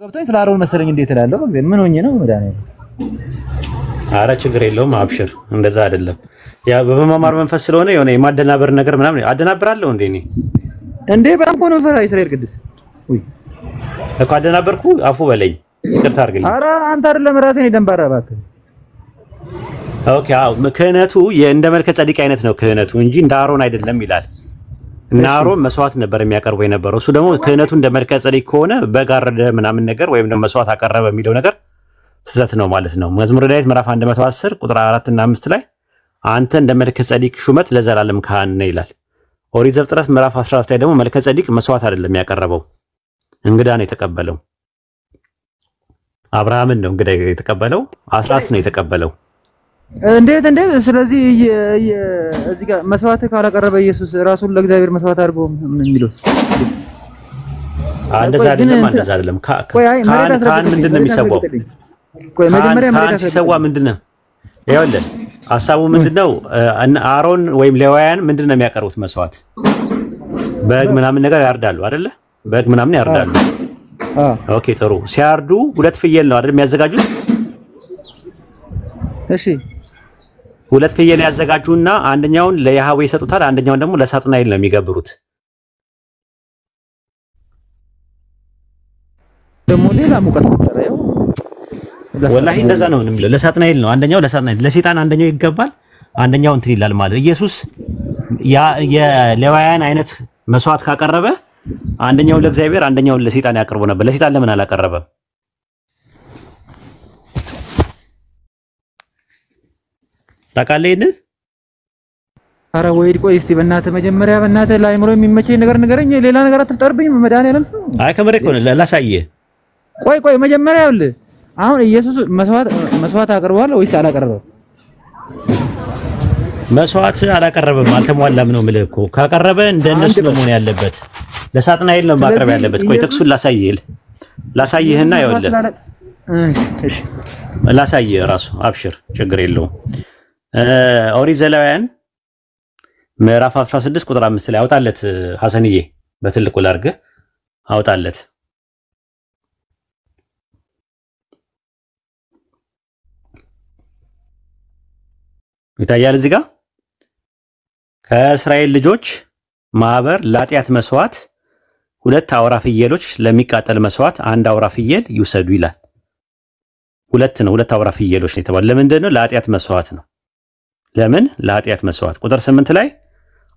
ገብቶኝ ስለ አሮን መሰለኝ እንዴት እላለሁ ምን ሆኜ ነው መዳኔ አረ ችግር የለውም አብሽር እንደዛ አይደለም ያ በመማማር መንፈስ ስለሆነ የሆነ የማደናበር ነገር ምናምን አደናብራለሁ እንዴ በጣም እኮ ነው ፈራ እስራኤል ቅዱስ ወይ እኮ አደናበርኩ አፉ በለኝ ይቅርታ አድርግልኝ አረ አንተ አይደለም ራስህን ደንባራ እባክህ ኦኬ አው ክህነቱ እንደ መልከ ጸዲቅ አይነት ነው ክህነቱ እንጂ እንደ አሮን አይደለም ይላል እና አሮን መስዋዕት ነበር የሚያቀርበው የነበረው እሱ ደግሞ ክህነቱ እንደ መልከ ጸዲቅ ከሆነ በጋረደ ምናምን ነገር ወይም ደግሞ መስዋዕት አቀረበ የሚለው ነገር ስህተት ነው ማለት ነው መዝሙረ ዳዊት ምዕራፍ 110 ቁጥር 4 እና 5 ላይ አንተ እንደ መልከ ጸዲቅ ሹመት ለዘላለም ካህን ነህ ይላል ኦሪት ዘፍጥረት ምዕራፍ 14 ላይ ደግሞ መልከ ጸዲቅ መስዋዕት አይደለም ያቀረበው እንግዳ ነው የተቀበለው አብርሃምን ነው እንግዳ የተቀበለው አስራት ነው የተቀበለው እንዴት ስለዚህ እዚህ ጋር መስዋዕት ካላቀረበ ኢየሱስ ራሱን ለእግዚአብሔር መስዋዕት አድርጎ ምን የሚሉስ እንደዛ አይደለም ካህን ምንድነው የሚሰዋው ቆይ መጀመሪያ መሬት ሲሰዋ ምንድነው ይኸውልህ ሐሳቡ ምንድነው አሮን ወይም ሌዋውያን ምንድነው የሚያቀርቡት መስዋዕት በግ ምናምን ነገር ያርዳሉ አይደለ በግ ምናምን ያርዳሉ ኦኬ ጥሩ ሲያርዱ ሁለት ፍየል ነው አይደል የሚያዘጋጁት እሺ ሁለት ፍየል ያዘጋጁና አንደኛውን ለያህዌ ይሰጡታል አንደኛውን ደግሞ ለሳጥናኤል ነው የሚገብሩት ደግሞ ሌላ ሙቀት ተጠራየው ወላሂ እንደዛ ነው የሚለው ለሳጥናኤል ነው አንደኛው ለሳጥናኤል ለሰይጣን አንደኛው ይገባል አንደኛው እንትን ይላል ማለት ኢየሱስ ያ የሌዋውያን አይነት መስዋዕት ካቀረበ አንደኛው ለእግዚአብሔር አንደኛው ለሰይጣን ያቀርቡ ነበር ለሰይጣን ለምን አላቀረበም ታቃለይን አረ ወይድ ቆይ እስቲ በእናትህ መጀመሪያ በእናትህ ላይምሮ የሚመቸኝ ነገር ንገረኝ ሌላ ነገር አትፍጠርብኝ መድኃኒዓለም ሰው አይ ከመሬት ነው ላሳየህ ቆይ መጀመሪያ ይኸውልህ አሁን ኢየሱስ መስዋዕት አቀርቧል ወይስ አላቀረበም መስዋዕት አላቀረበም አልተሟላም ነው የምልህ እኮ ካቀረበ እንደነሱ ነው መሆን ያለበት ለሳጥናኤል ነው ማቅረብ ያለበት ቆይ ጥቅሱን ላሳየህና ይኸውልህ እሺ ላሳየህ ራሱ አብሽር ችግር የለውም ኦሪት ዘሌዋውያን ምዕራፍ 16 ቁጥር 5 ላይ አውጣለት ሐሰንዬ በትልቁ ላርግ አውጣለት ይታያል እዚህ ጋር ከእስራኤል ልጆች ማህበር ለኃጢአት መስዋዕት ሁለት አውራ ፍየሎች ለሚቃጠል መስዋዕት አንድ አውራ ፍየል ይውሰዱ ይላል ሁለት አውራ ፍየሎች ነው የተባለው ለምንድን ነው ለኃጢአት መስዋዕት ነው ለምን ለኃጢአት መስዋዕት ቁጥር 8 ላይ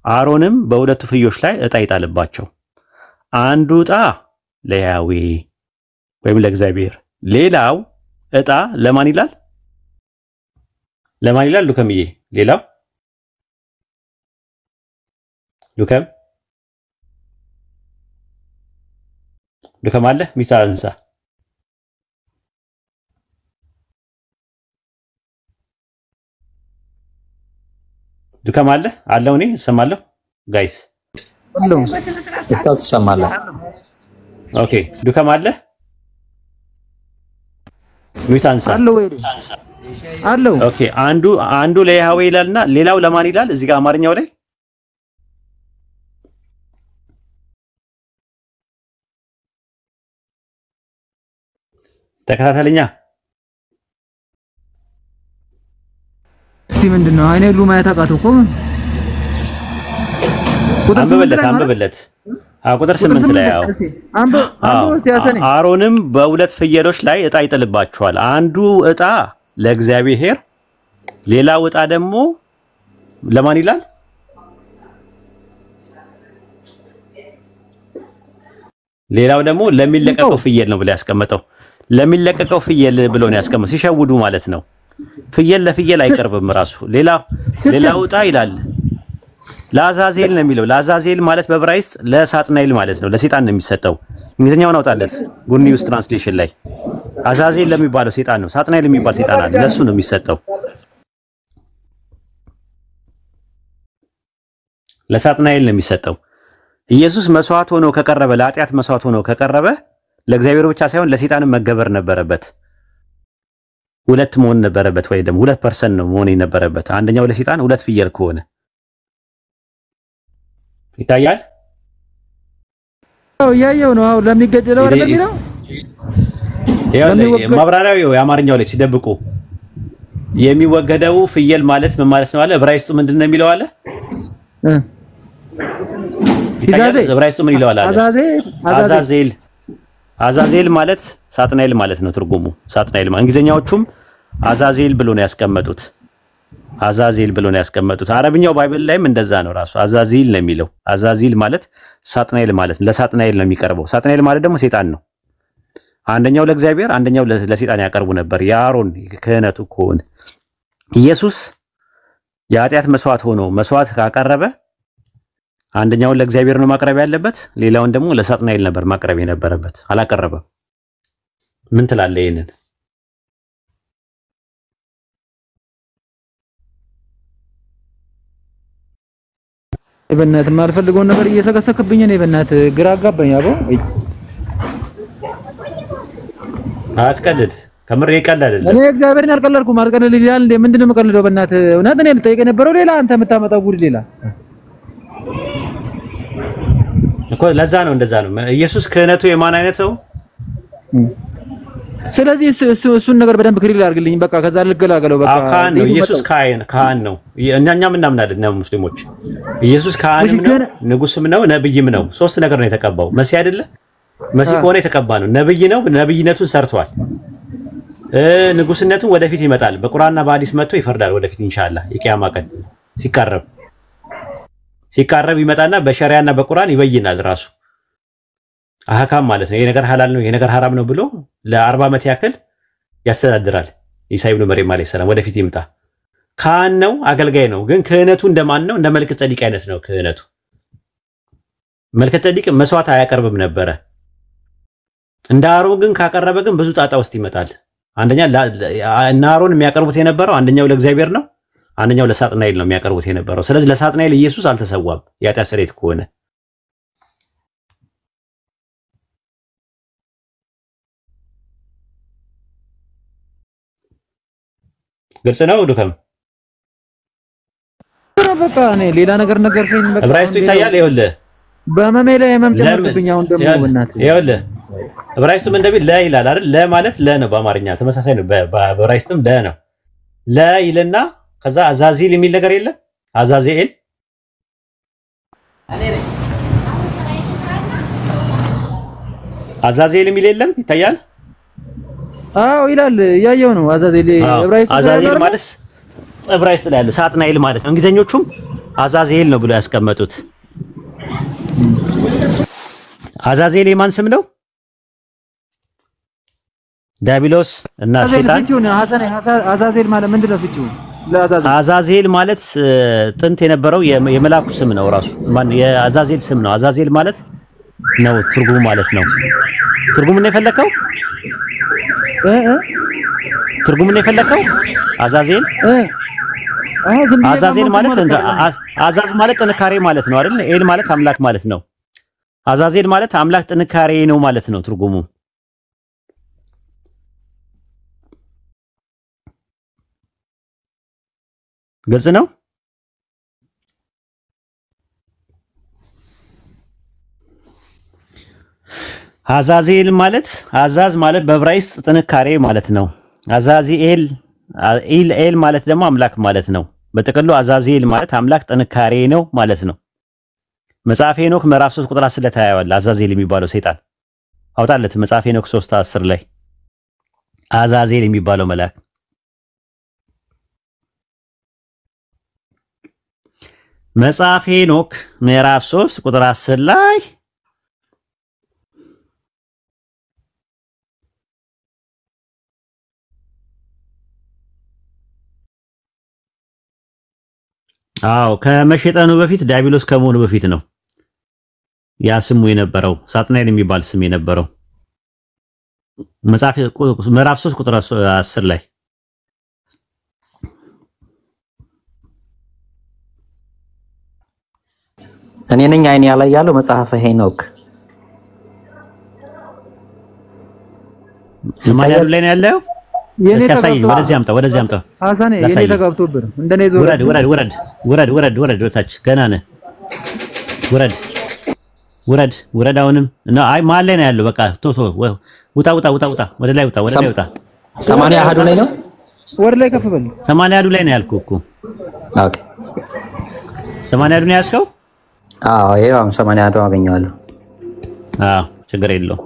አሮንም በሁለቱ ፍየሎች ላይ ዕጣ ይጣልባቸው አንዱ ዕጣ ለያህዌ ወይም ለእግዚአብሔር ሌላው ዕጣ ለማን ይላል ሉከምዬ ሌላው ሉከም አለ ሚታንሳ ሉከም አለው እኔ እሰማለሁ ጋይስ አለው ተሰማለ ኦኬ ሉከም ሚታንሳ አለው ኦኬ አንዱ ለያህዌ ይላልና ሌላው ለማን ይላል እዚህ ጋር አማርኛው ላይ ተከታተለኛ እስቲ ምንድነው አይኔ ሁሉ ማየት አቃተው እኮ አንብበለት ቁጥር 8 ላይ ያው አሮንም በሁለት ፍየሎች ላይ ዕጣ ይጥልባቸዋል አንዱ ዕጣ ለእግዚአብሔር ሌላው ዕጣ ደግሞ ለማን ይላል ሌላው ደግሞ ለሚለቀቀው ፍየል ነው ብሎ ያስቀመጠው ለሚለቀቀው ፍየል ብሎ ነው ያስቀመጠው ሲሸውዱ ማለት ነው ፍየል ለፍየል አይቀርብም ራሱ ሌላው ዕጣ ይላል ለአዛዜል ነው የሚለው ለአዛዜል ማለት በዕብራይስጥ ለሳጥናኤል ማለት ነው ለሰይጣን ነው የሚሰጠው እንግሊዝኛውን አውጣለት ጉድ ኒውስ ትራንስሌሽን ላይ አዛዜል ለሚባለው ሰይጣን ነው ሳጥናኤል የሚባል ሰይጣን አለ ለሱ ነው የሚሰጠው ለሳጥናኤል ነው የሚሰጠው ኢየሱስ መስዋዕት ሆኖ ከቀረበ ለኃጢአት መስዋዕት ሆኖ ከቀረበ ለእግዚአብሔር ብቻ ሳይሆን ለሰይጣንም መገበር ነበረበት ሁለት መሆን ነበረበት ወይ ደግሞ 2% ነው መሆን የነበረበት አንደኛው ለሰይጣን ሁለት ፍየል ከሆነ ይታያል ያየው ነው ለሚገደለው አይደል የሚለው ማብራሪያው የአማርኛው ላይ ሲደብቁ የሚወገደው ፍየል ማለት ምን ማለት ነው አለ። ዕብራይስጡ ምንድነው የሚለው አለ? ዕብራይስጡ ምን ይለዋል አለ? አዛዜል ማለት ሳጥናኤል ማለት ነው ትርጉሙ። ሳጥናኤል ማለት እንግሊዘኛዎቹም አዛዜል ብሎ ነው ያስቀመጡት። አዛዜል ብሎ ነው ያስቀመጡት። አረብኛው ባይብል ላይም እንደዛ ነው ራሱ አዛዚል ነው የሚለው። አዛዚል ማለት ሳጥናኤል ማለት ለሳጥናኤል ነው የሚቀርበው። ሳጥናኤል ማለት ደግሞ ሰይጣን ነው። አንደኛው ለእግዚአብሔር አንደኛው ለሰይጣን ያቀርቡ ነበር። የአሮን ክህነቱ ከሆነ ኢየሱስ የኃጢአት መስዋዕት ሆኖ መስዋዕት ካቀረበ አንደኛውን ለእግዚአብሔር ነው ማቅረብ ያለበት፣ ሌላውን ደግሞ ለሳጥናኤል ነበር ማቅረብ የነበረበት። አላቀረበም። ምን ትላለህ ይሄንን? በእናት የማልፈልገውን ነገር እየሰከሰክብኝ ነው። በእናት ግራ አጋባኝ። አቦ አትቀልድ። ከምር ይቀልዳል። እኔ እግዚአብሔርን አልቀለድኩም። አልቀለድ ይላል እንዴ? ምንድነው የምቀልደው? በእናት እውነት እኔ ልጠይቅ የነበረው ሌላ፣ አንተ የምታመጣው ጉድ ሌላ እኮ። ለዛ ነው እንደዛ ነው። ኢየሱስ ክህነቱ የማን አይነት ነው? ስለዚህ እሱን ነገር በደንብ ክሊር አድርግልኝ። በቃ ከዛ ልገላገለው። በቃ ካህን ነው ኢየሱስ። ካህን ነው። እኛም እናምናለን ነው ሙስሊሞች። ኢየሱስ ካህንም ነው፣ ንጉስም ነው፣ ነብይም ነው። ሶስት ነገር ነው የተቀባው። መሲህ አይደለ? መሲህ ከሆነ የተቀባ ነው። ነብይ ነው። ነብይነቱን ሰርቷል። ንጉስነቱን ወደፊት ይመጣል። በቁርአንና በሐዲስ መጥቶ ይፈርዳል ወደፊት ኢንሻአላህ። የቂያማ ቀን ሲቃረብ ይመጣና በሸሪዓና በቁርአን ይበይናል ራሱ አህካም ማለት ነው። ይሄ ነገር ሐላል ነው፣ ይሄ ነገር ሐራም ነው ብሎ ለ40 ዓመት ያክል ያስተዳድራል። ኢሳ ኢብኑ መርየም አለይሂ ሰላም ወደፊት ይምጣ። ካህን ነው፣ አገልጋይ ነው። ግን ክህነቱ እንደማን ነው? እንደ መልከ ጸዲቅ አይነት ነው ክህነቱ። መልከ ጸዲቅ መስዋዕት አያቀርብም ነበረ። እንደ አሮን ግን ካቀረበ ግን ብዙ ጣጣ ውስጥ ይመጣል። አንደኛ እና አሮን የሚያቀርቡት የነበረው አንደኛው ለእግዚአብሔር ነው፣ አንደኛው ለሳጥናኤል ነው የሚያቀርቡት የነበረው። ስለዚህ ለሳጥናኤል ኢየሱስ አልተሰዋም። የኃጢአት ስርየት ከሆነ ግልጽ ነው። ዱከም በቃ እኔ ሌላ ነገር ነገርከኝ። በቃ ዕብራይስጡ ይታያል። ይኸውልህ በመሜ ላይ ህመም ጨመርክብኝ። አሁን ደግሞ በእናትህ ይኸውልህ ዕብራይስጡም እንደሚል ለ ይላል አይደል? ለ ማለት ለ ነው። በአማርኛ ተመሳሳይ ነው። በዕብራይስጥም ለ ነው። ለ ይልና ከዛ አዛዚል የሚል ነገር የለም። አዛዚኤል አዛዚኤል የሚል የለም። ይታያል። አዎ ይላል። ያየው ነው። አዛዚኤል አዛዚኤል ማለት ዕብራይስጥ ላይ ያለው ሳጥናኤል ማለት ነው። እንግሊዘኞቹም አዛዚኤል ነው ብሎ ያስቀመጡት። አዛዚኤል የማን ስም ነው? ዲያብሎስ እና ሸይጣን። አዛዚኤል ማለት ምንድነው ፍቺው? አዛዚኤል ማለት ጥንት የነበረው የመላኩ ስም ነው። ራሱ ማን የአዛዚኤል ስም ነው። አዛዚኤል ማለት ነው ትርጉሙ ማለት ነው። ትርጉሙን የፈለከው ትርጉሙን የፈለከው አዛዚኤል አዛዚኤል ማለት አዛዝ ማለት ጥንካሬ ማለት ነው አይደል? ኤል ማለት አምላክ ማለት ነው። አዛዚኤል ማለት አምላክ ጥንካሬ ነው ማለት ነው ትርጉሙ። ግልጽ ነው። አዛዚኤል ማለት አዛዝ ማለት በዕብራይስጥ ጥንካሬ ማለት ነው። አዛዚኤል ኤል ማለት ደግሞ አምላክ ማለት ነው። በጥቅሉ አዛዚኤል ማለት አምላክ ጥንካሬ ነው ማለት ነው። መጽሐፈ ሄኖክ ምዕራፍ 3 ቁጥር 10 ላይ ታያዋለህ። አዛዚኤል የሚባለው ሰይጣን አውጣለት። መጽሐፈ ሄኖክ 3:10 ላይ አዛዚኤል የሚባለው መልአክ መጽሐፈ ሄኖክ ምዕራፍ 3 ቁጥር 10 ላይ ከመሸጠኑ በፊት ዲያብሎስ ከመሆኑ በፊት ነው ያ ስሙ የነበረው ሳጥናኤል የሚባል ስም የነበረው። መጽሐፍ ምዕራፍ 3 ቁጥር 10 ላይ እኔ ነኝ አይኔ ያለ ያለው መጽሐፈ ሄኖክ 80 ላይ ነው ያለው። ወደዚህ አምጣ ሐሰኔ የኔ ተጋብቶብህ እንደኔ ዞር ወረድ ወታች ገና ነህ። ወረድ ውረድ አሁንም እና አይ መሀል ላይ ነው ያለው በቃ ቶቶ ውጣ ወደ ላይ ውጣ 80 አሃዱ ላይ ነው ወደ ላይ ከፍ በል 80 አሃዱ ላይ ነው ያልኩህ እኮ ኦኬ 80 አሃዱ ነው ያስከው አዎ ይሄው 80 አሃዱ አገኘዋለሁ ችግር የለውም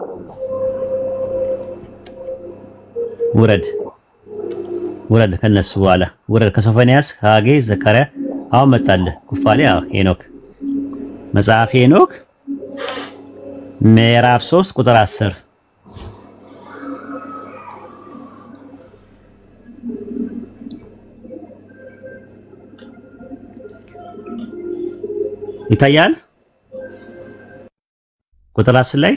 ውረድ ከነሱ በኋላ ውረድ ከሶፎንያስ ሐጌ ዘካርያ አሁን መጣልህ ኩፋሌ ሄኖክ መጽሐፍ ሄኖክ ምዕራፍ 3 ቁጥር 10 ይታያል ቁጥር 10 ላይ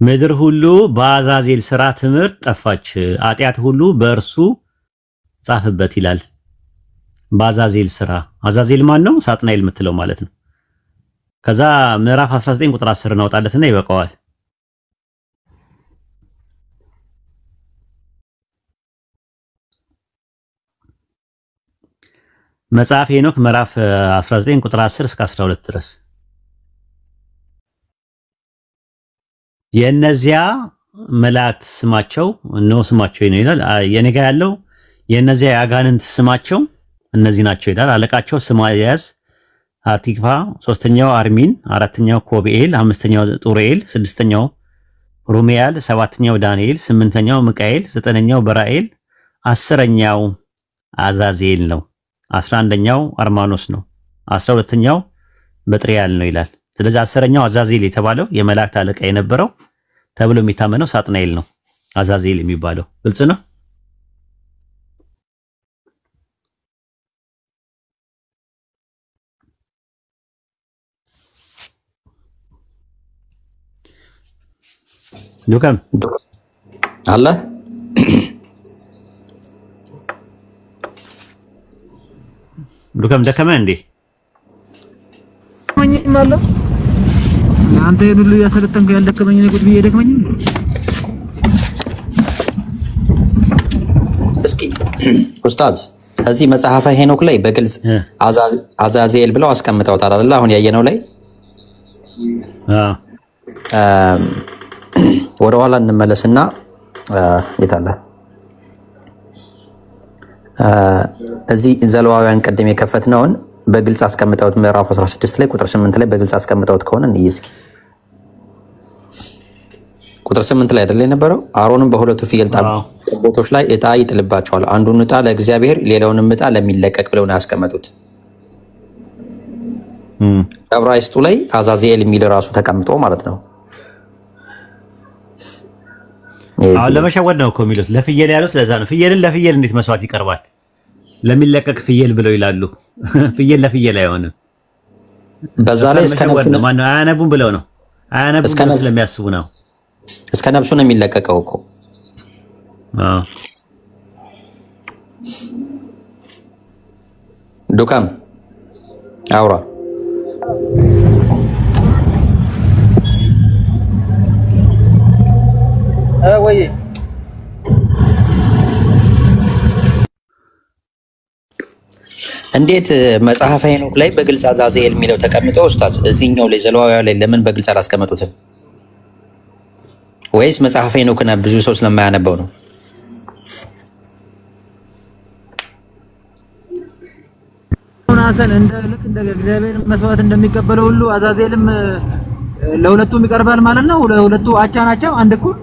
ምድር ሁሉ በአዛዜል ሥራ ትምህርት ጠፋች ኃጢአት ሁሉ በእርሱ ጻፈበት ይላል በአዛዜል ሥራ አዛዜል ማን ነው ሳጥናኤል የምትለው ማለት ነው ከዛ ምዕራፍ 19 ቁጥር 10 እናወጣለትና ይበቃዋል መጽሐፍ ሄኖክ ምዕራፍ 19 ቁጥር 10 እስከ 12 ድረስ የእነዚያ መላእክት ስማቸው ነው ስማቸው ይላል የኔጋ ያለው የእነዚያ ያጋንንት ስማቸው እነዚህ ናቸው ይላል አለቃቸው ስማያዝ አቲክፋ ሶስተኛው አርሚን አራተኛው ኮብኤል አምስተኛው ጡርኤል ስድስተኛው ሩሜያል ሰባተኛው ዳንኤል ስምንተኛው ሚካኤል ዘጠነኛው በራኤል አስረኛው አዛዜል ነው 11ኛው አርማኖስ ነው 12ኛው በጥሪያል ነው ይላል ስለዚህ 10ኛው አዛዜል የተባለው የመላእክት አለቃ የነበረው ተብሎ የሚታመነው ሳጥናኤል ነው አዛዜል የሚባለው ግልጽ ነው ዱካም አለ ዱካም ደከመ እንዴ ማለ አንተ ሁሉ ያሰለጠንከ ያልደከመኝ ነው ቁጥ ቢደከመኝ እስኪ ኡስታዝ እዚህ መጽሐፈ ሄኖክ ላይ በግልጽ አዛዜል ብለው አስቀምጠውታል አይደል አሁን ያየነው ላይ ወደ ኋላ እንመለስና የታለ እዚህ ዘሌዋውያን ቀደም የከፈትነውን በግልጽ አስቀምጠውት ምዕራፍ 16 ላይ ቁጥር 8 ላይ በግልጽ አስቀምጠውት ከሆነ እንይስኪ ቁጥር 8 ላይ አይደል የነበረው አሮንም በሁለቱ ፍየል ጠቦቶች ላይ ዕጣ ይጥልባቸዋል አንዱን ዕጣ ለእግዚአብሔር ሌላውንም ዕጣ ለሚለቀቅ ብለው ነው ያስቀመጡት ዕብራይስጡ ላይ አዛዜል የሚል ራሱ ተቀምጦ ማለት ነው አሁን ለመሸወድ ነው እኮ የሚሉት ለፍየል ያሉት ለዛ ነው ፍየልን ለፍየል እንዴት መስዋዕት ይቀርባል ለሚለቀቅ ፍየል ብለው ይላሉ ፍየል ለፍየል አይሆንም በዛ ላይ እስከ ነፍሱ ነው ማን አያነቡም ብለው ነው አያነቡም ስለሚያስቡ ነው እስከ ነፍሱ ነው የሚለቀቀው እኮ ዱካም አውራ ወይ እንዴት መጽሐፈ ሄኖክ ላይ በግልጽ አዛዜል የሚለው ተቀምጦ ኡስታዝ እዚህኛው ላይ ዘሌዋውያን ላይ ለምን በግልጽ አላስቀመጡትም ወይስ መጽሐፈ ሄኖክን ብዙ ሰው ስለማያነበው ነው ሐሰን እንደ እግዚአብሔር መስዋዕት እንደሚቀበለው ሁሉ አዛዜልም ለሁለቱም ይቀርባል ማለት ነው ለሁለቱ አቻ ናቸው አንድ እኩል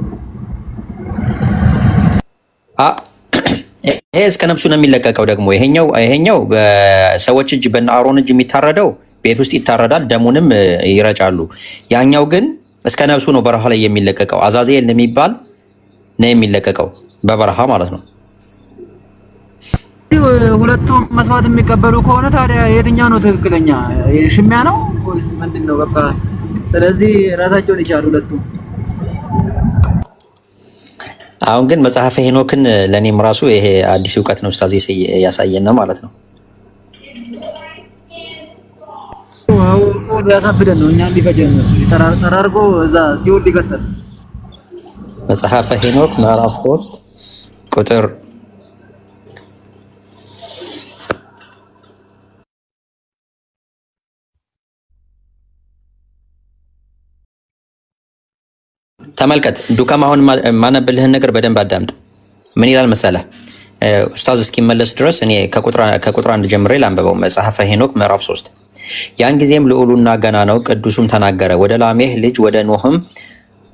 ይሄ እስከ ነፍሱ ነው የሚለቀቀው ደግሞ ይሄኛው በሰዎች እጅ በአሮን እጅ የሚታረደው ቤት ውስጥ ይታረዳል ደሙንም ይረጫሉ ያኛው ግን እስከ ነፍሱ ነው በረሃ ላይ የሚለቀቀው አዛዜል የሚባል ነው የሚለቀቀው በበረሃ ማለት ነው ሁለቱም መስዋዕት የሚቀበሉ ከሆነ ታዲያ የትኛው ነው ትክክለኛ ሽሚያ ነው ወይስ ምንድነው በቃ ስለዚህ ራሳቸውን ይቻሉ ሁለቱም አሁን ግን መጽሐፈ ሄኖክን ለኔም ራሱ ይሄ አዲስ ዕውቀት ነው ኡስታዝ ያሳየና ማለት ነው ዋው ያሳብደን ነው እኛ ሊፈጀን ነው ተራርጎ እዛ ሲወድ ይቀጥል መጽሐፈ ሄኖክ ምዕራፍ 3 ቁጥር ተመልከት ዱካም አሁን ማነብልህን ነገር በደንብ አዳምጥ። ምን ይላል መሰለህ? ኡስታዝ እስኪመለስ ድረስ እኔ ከቁጥር 1 ጀምሬ ላንብበው። መጽሐፈ ሄኖክ ምዕራፍ 3 ያን ጊዜም ልዑሉና ገናናው ቅዱሱም ተናገረ፣ ወደ ላሜህ ልጅ ወደ ኖህም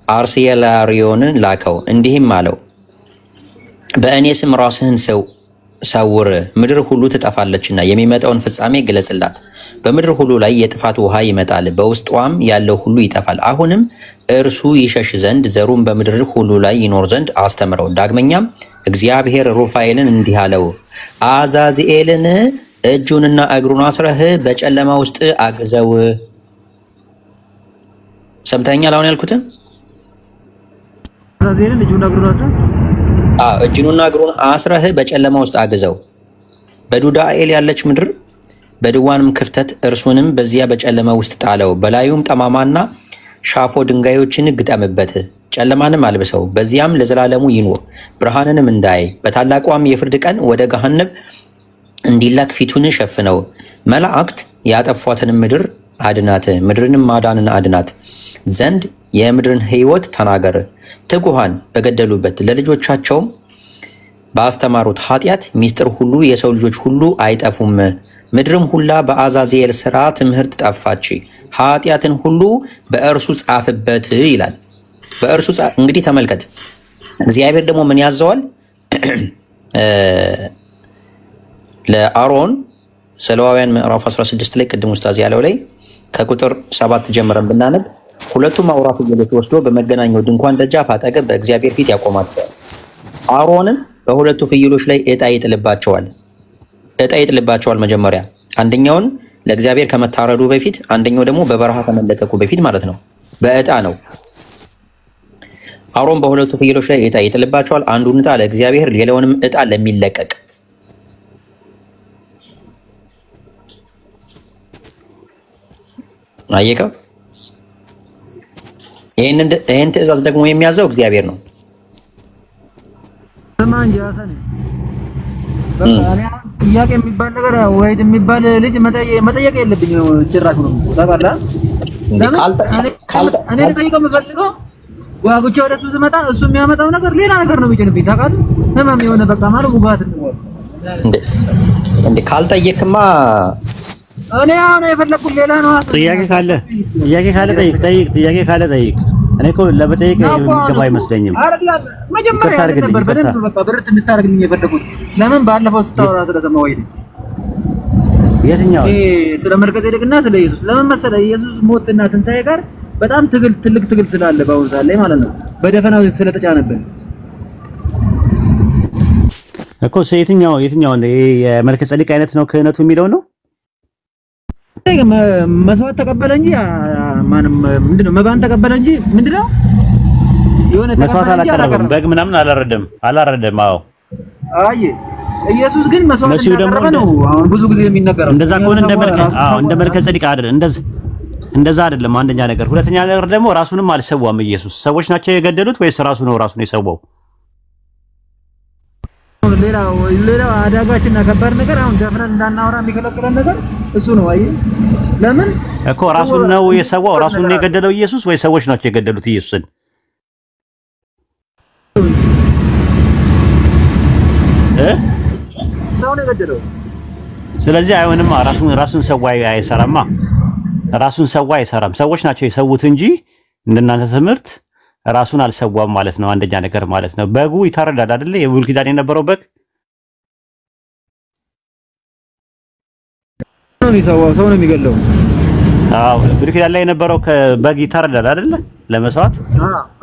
አርሴላሪዮንን ላከው፣ እንዲህም አለው በእኔ ስም ራስህን ሰውር፣ ምድር ሁሉ ትጠፋለችና የሚመጣውን ፍጻሜ ግለጽላት። በምድር ሁሉ ላይ የጥፋት ውሃ ይመጣል፣ በውስጧም ያለው ሁሉ ይጠፋል። አሁንም እርሱ ይሸሽ ዘንድ ዘሩን በምድር ሁሉ ላይ ይኖር ዘንድ አስተምረው። ዳግመኛም እግዚአብሔር ሩፋኤልን እንዲህ አለው፣ አዛዚኤልን እጁንና እግሩን አስረህ በጨለማ ውስጥ አግዘው። ሰምተኛል? አሁን ያልኩትን አዛዚኤልን እጁንና እግሩን አስረህ በጨለማ ውስጥ አግዘው። በዱዳኤል ያለች ምድር በድዋንም ክፍተት እርሱንም በዚያ በጨለማ ውስጥ ጣለው። በላዩም ጠማማና ሻፎ ድንጋዮችን ግጠምበት፣ ጨለማንም አልብሰው፣ በዚያም ለዘላለሙ ይኑር፣ ብርሃንንም እንዳይ። በታላቋም የፍርድ ቀን ወደ ገሃነም እንዲላክ ፊቱን ሸፍነው። መላእክት ያጠፏትን ምድር አድናት፣ ምድርንም ማዳንን አድናት ዘንድ የምድርን ሕይወት ተናገር። ትጉሃን በገደሉበት ለልጆቻቸውም ባስተማሩት ኃጢአት ሚስጥር ሁሉ የሰው ልጆች ሁሉ አይጠፉም። ምድርም ሁላ በአዛዚኤል ሥራ ትምህርት ጠፋች፣ ኃጢአትን ሁሉ በእርሱ ጻፍበት ይላል። በእርሱ እንግዲህ ተመልከት፣ እግዚአብሔር ደግሞ ምን ያዘዋል? ለአሮን ዘሌዋውያን ምዕራፍ 16 ላይ ቅድም ኡስታዝ ያለው ላይ ከቁጥር 7 ጀምረን ብናነብ ሁለቱም አውራ ፍየሎች ወስዶ በመገናኛው ድንኳን ደጃፍ አጠገብ በእግዚአብሔር ፊት ያቆማቸዋል። አሮንም በሁለቱ ፍየሎች ላይ ዕጣ ይጥልባቸዋል። መጀመሪያ አንደኛውን ለእግዚአብሔር ከመታረዱ በፊት፣ አንደኛው ደግሞ በበረሃ ከመለቀቁ በፊት ማለት ነው። በዕጣ ነው። አሮን በሁለቱ ፍየሎች ላይ ዕጣ ይጥልባቸዋል። አንዱን ዕጣ ለእግዚአብሔር፣ ሌላውንም ዕጣ ለሚለቀቅ። አየከው? ይሄን ትእዛዝ ደግሞ የሚያዘው እግዚአብሔር ነው። ጥያቄ የሚባል ነገር ወይድ የሚባል ልጅ መጠየቅ የለብኝም ጭራሽ ነው። ታውቃለህ? እኔ ልጠይቀው የምፈልገው ጓጉቼ ወደ እሱ ስመጣ እሱ የሚያመጣው ነገር ሌላ ነገር ነው የሚጭንብኝ። ታውቃለህ? ህመም የሆነ በቃ ማለት ውጋት ነው እንዴ። ካልጠየቅማ እኔ አሁን የፈለኩት ሌላ ነው። ጥያቄ ካለ ጠይቅ። እኔ እኮ ለመጠየቅ የሚገባ አይመስለኝም። አይደለም መጀመሪያ ነበር በደንብ በቃ ብርት እንድታረግልኝ የፈለኩት። ለምን ባለፈው ስታወራ ስለሰማው ወይ የትኛው ስለ መልከጼዴቅና ስለ ኢየሱስ ለምን መሰለህ? ኢየሱስ ሞትና ትንሣኤ ጋር በጣም ትልቅ ትግል ስላለ በአሁን ሰዓት ላይ ማለት ነው። በደፈናው ስለተጫነብን እኮ የትኛው የመልከጼዴቅ አይነት ነው ክህነቱ የሚለው ነው። መስዋዕት ተቀበለ እንጂ ማንም ምንድነው መባን ተቀበለ እንጂ ምንድነው የሆነ መስዋዕት አላቀረበም። በግ ምናምን አላረደም። አዎ አይ ኢየሱስ ግን መስዋዕት እንዳቀረበ ነው አሁን ብዙ ጊዜ የሚነገረው። እንደዛ ከሆነ እንደ መልከጼዴቅ አይደለም። እንደዛ አይደለም። አንደኛ ነገር፣ ሁለተኛ ነገር ደግሞ ራሱንም አልሰዋም ኢየሱስ። ሰዎች ናቸው የገደሉት ወይስ ራሱ ነው ራሱን የሰዋው? ሌላ አዳጋችና ከባድ ነገር አሁን ደፍረን እንዳናወራ የሚከለክለን ነገር እሱ ነው። አይ ለምን እኮ ራሱን ነው የሰዋው? ራሱን ነው የገደለው ኢየሱስ ወይ ሰዎች ናቸው የገደሉት ኢየሱስን? ሰው ነው የገደለው። ስለዚህ አይሆንማ። ራሱን ሰዋ አይሰራማ። ራሱን ሰዋ አይሰራም። ሰዎች ናቸው የሰውት እንጂ እንደናንተ ትምህርት ራሱን አልሰዋም ማለት ነው። አንደኛ ነገር ማለት ነው። በጉ ይታረዳል አይደለ? የብሉይ ኪዳን የነበረው በግ ነው የሚሰዋው፣ ሰው ነው የሚገለው። አዎ ብሉይ ኪዳን ላይ የነበረው በግ ይታረዳል አይደለ? ለመስዋዕት።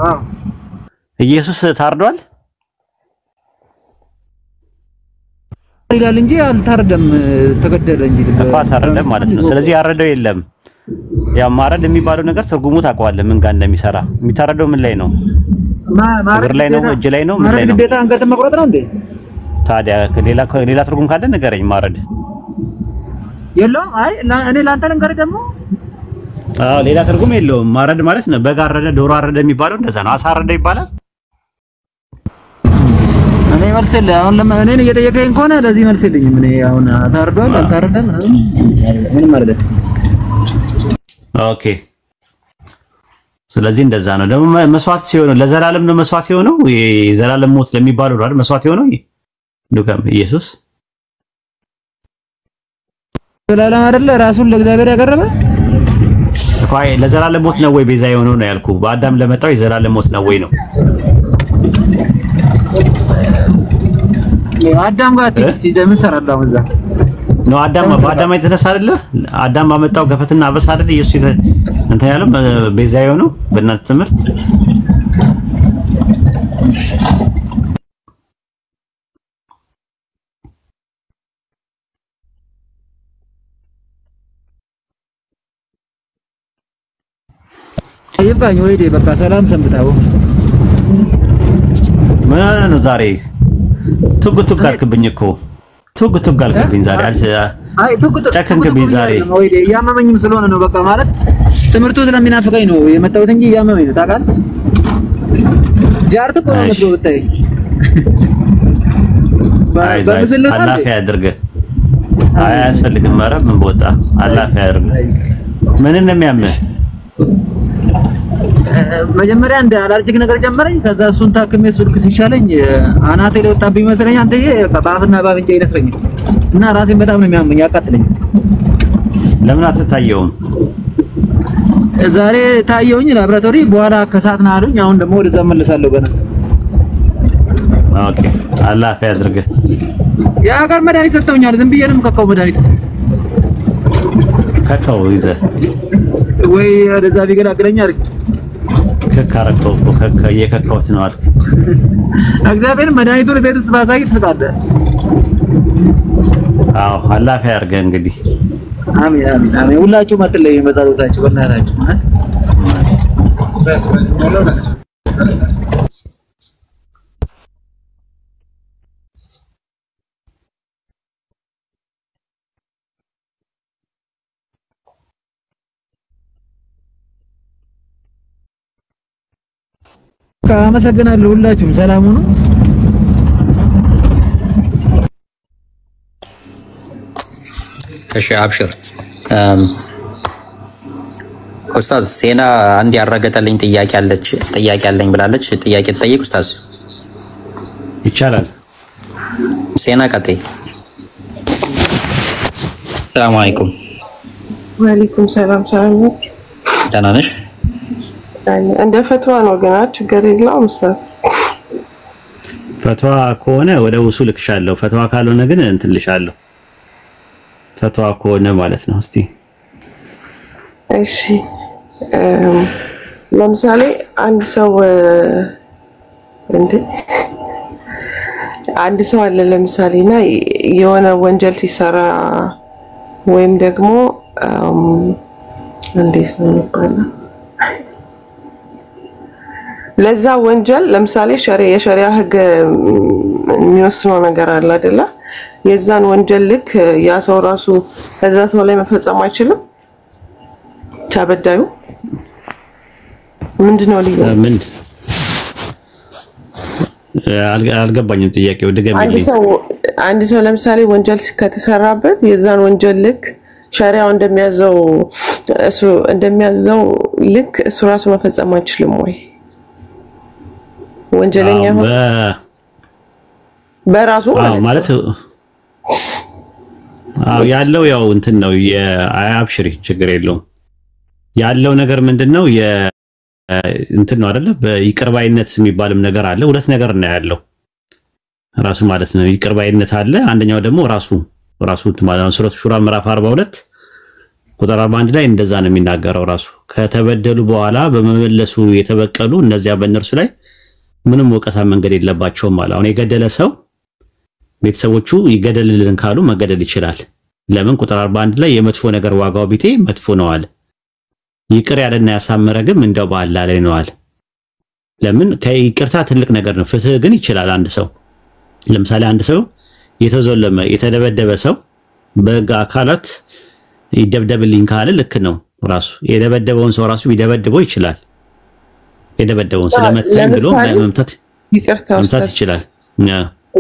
አዎ ኢየሱስ ታርዷል ይላል እንጂ አልታረደም፣ ተገደለ እንጂ ታረደም ማለት ነው። ስለዚህ ያረደው የለም። ያ ማረድ የሚባለው ነገር ትርጉሙ ታውቀዋለህ ምን ጋር እንደሚሰራ። የሚታረደው ምን ላይ ነው? እግር ላይ ነው? እጅ ላይ ነው? ምን ላይ ነው? ግዴታ አንገት መቁረጥ ነው እንዴ? ታዲያ ሌላ ትርጉም ካለ ንገረኝ። ማረድ የለውም። አይ እኔ ላንተ ልንገርህ ደግሞ። አዎ ሌላ ትርጉም የለውም። ማረድ ማለት ነው በግ አረደ፣ ዶሮ አረደ የሚባለው እንደዛ ነው። አሳ አረደ ይባላል። እኔ መልስ የለ። አሁን እኔን እየጠየቀኝ ከሆነ ለዚህ መልስ የለኝም። እኔ አሁን ታርዷል አልታረደም ምንም ማለት ነው። ኦኬ ስለዚህ እንደዛ ነው። ደግሞ መስዋዕት ሲሆን ለዘላለም ነው መስዋዕት የሆነው የዘላለም ሞት ለሚባለው አይደል መስዋዕት የሆነው ዱካም ኢየሱስ ዘላለም አይደለ ራሱን ለእግዚአብሔር ያቀረበ ኳይ ለዘላለም ሞት ነው ወይ ቤዛ የሆነው ነው ያልኩ። በአዳም ለመጣው የዘላለም ሞት ነው ወይ ነው አዳም ጋር እስቲ ደምን ሰራዳው እዛ ነው አዳም በአዳም የተነሳ አይደለ አዳም ባመጣው ገፈትና አበሳ አይደለ ኢየሱስ እንትን ያለው ቤዛ የሆነው በእናንተ ትምህርት ይብቃኝ ወይ ዴ በቃ ሰላም ሰንብታው ምን ነው ዛሬ ቱግ አልክብኝ እኮ ቱግ አልክብኝ ዛሬ አይ ቱግ ጨከንክብኝ ዛሬ ወይ ዴ ያመመኝም ስለሆነ ነው በቃ ማለት ትምህርቱ ስለሚናፍቀኝ ነው የመጣሁት እንጂ ያመመኝ ነው ታውቃለህ ጃርት ቆሞ ነው ብታይ በምስል አላፊ ያድርግ አያስፈልግም ኧረ ምን ቦታ አላፊ ያድርግ ምን እንደሚያምህ መጀመሪያ እንደ አላርጂክ ነገር ጀመረኝ ከዛ እሱን ታክሜ ሱልክ ሲሻለኝ አናቴ ላይ ወጣብኝ መሰለኝ አንተዬ ባፍና ባፍንጫ ይነስረኛል እና ራሴን በጣም ነው የሚያመኝ ያቃጥለኝ ለምን አትታየውም ዛሬ ታየውኝ ላብራቶሪ በኋላ ከሰዓት ነው አሉኝ አሁን ደግሞ ወደዛ መለሳለሁ ገና ኦኬ አላህ ያድርግ ያ ጋር መድኃኒት ሰጥተውኛል ዝም ብዬ ነው የምከካው መድኃኒት ከካው ይዘህ ወይ ወደዛ ቢገላግለኝ አድርግ ከካረከው የከካውት ነው አልክ እግዚአብሔር መድኃኒቱን ቤት ውስጥ ባሳይ ትስቃለህ አዎ አላህ ያድርግ እንግዲህ አሜን አሜን አሜን ሁላችሁ ማጥለይ መዛሎታችሁ በእናታችሁ አመሰግናለሁ ሁላችሁም ሰላም ሁኑ እሺ አብሽር ኡስታዝ ሴና አንድ ያረጋገጠልኝ ጥያቄ አለኝ ብላለች ጥያቄ ትጠይቅ ኡስታዝ ይቻላል ሴና ቀጥይ ሰላም አለይኩም ወአለይኩም ሰላም ደህና ነሽ እንደ ፈትዋ ነው ገና ችግር የለውም ኡስታዝ ፈትዋ ከሆነ ወደ ውሱል ልክሻለሁ ፈትዋ ካልሆነ ግን እንትልሻለሁ ፈትዋ ከሆነ ማለት ነው እስቲ እሺ ለምሳሌ አንድ ሰው አለ ለምሳሌና የሆነ ወንጀል ሲሰራ ወይም ደግሞ እንዴት ነው የሚባለው ለዛ ወንጀል ለምሳሌ የሸሪዓ ህግ የሚወስነው ነገር አለ አይደለ የዛን ወንጀል ልክ ያ ሰው ራሱ ከዛ ሰው ላይ መፈጸም አይችልም ተበዳዩ ምንድነው ልዩ ምን አልገባኝም ጥያቄው ድገም አንድ ሰው ለምሳሌ ወንጀል ከተሰራበት የዛን ወንጀል ልክ ሸሪዓው እንደሚያዘው ልክ እሱ ራሱ መፈጸም አይችልም ወይ ወንጀለኛ በራሱ ማለት ያለው ያው እንትን ነው የአብሽሪ ችግር የለውም ያለው ነገር ምንድነው እንትን ነው አይደለ በይቅርባይነት የሚባልም ነገር አለ ሁለት ነገር ነው ያለው ራሱ ማለት ነው ይቅርባይነት አለ አንደኛው ደግሞ ራሱ ማለት ነው ሱረቱ ሹራ ምዕራፍ 42 ቁጥር 41 ላይ እንደዛ ነው የሚናገረው ራሱ ከተበደሉ በኋላ በመመለሱ የተበቀሉ እነዚያ በእነርሱ ላይ ምንም ወቀሳ መንገድ የለባቸውም ማለት አሁን የገደለ ሰው ቤተሰቦቹ ይገደልልን ካሉ መገደል ይችላል ለምን ቁጥር 41 ላይ የመጥፎ ነገር ዋጋው ቢቴ መጥፎ ነው አለ ይቅር ያለና ያሳመረ ግን እንደው ባላ ላይ ነው አለ ለምን ከይቅርታ ትልቅ ነገር ነው ፍትህ ግን ይችላል አንድ ሰው ለምሳሌ አንድ ሰው የተዘለመ የተደበደበ ሰው በጋ አካላት ይደብደብልኝ ካለ ልክ ነው ራሱ የደበደበውን ሰው ራሱ ቢደበድበው ይችላል የደበደበውን ስለመታኝ ብሎ መምታት ይችላል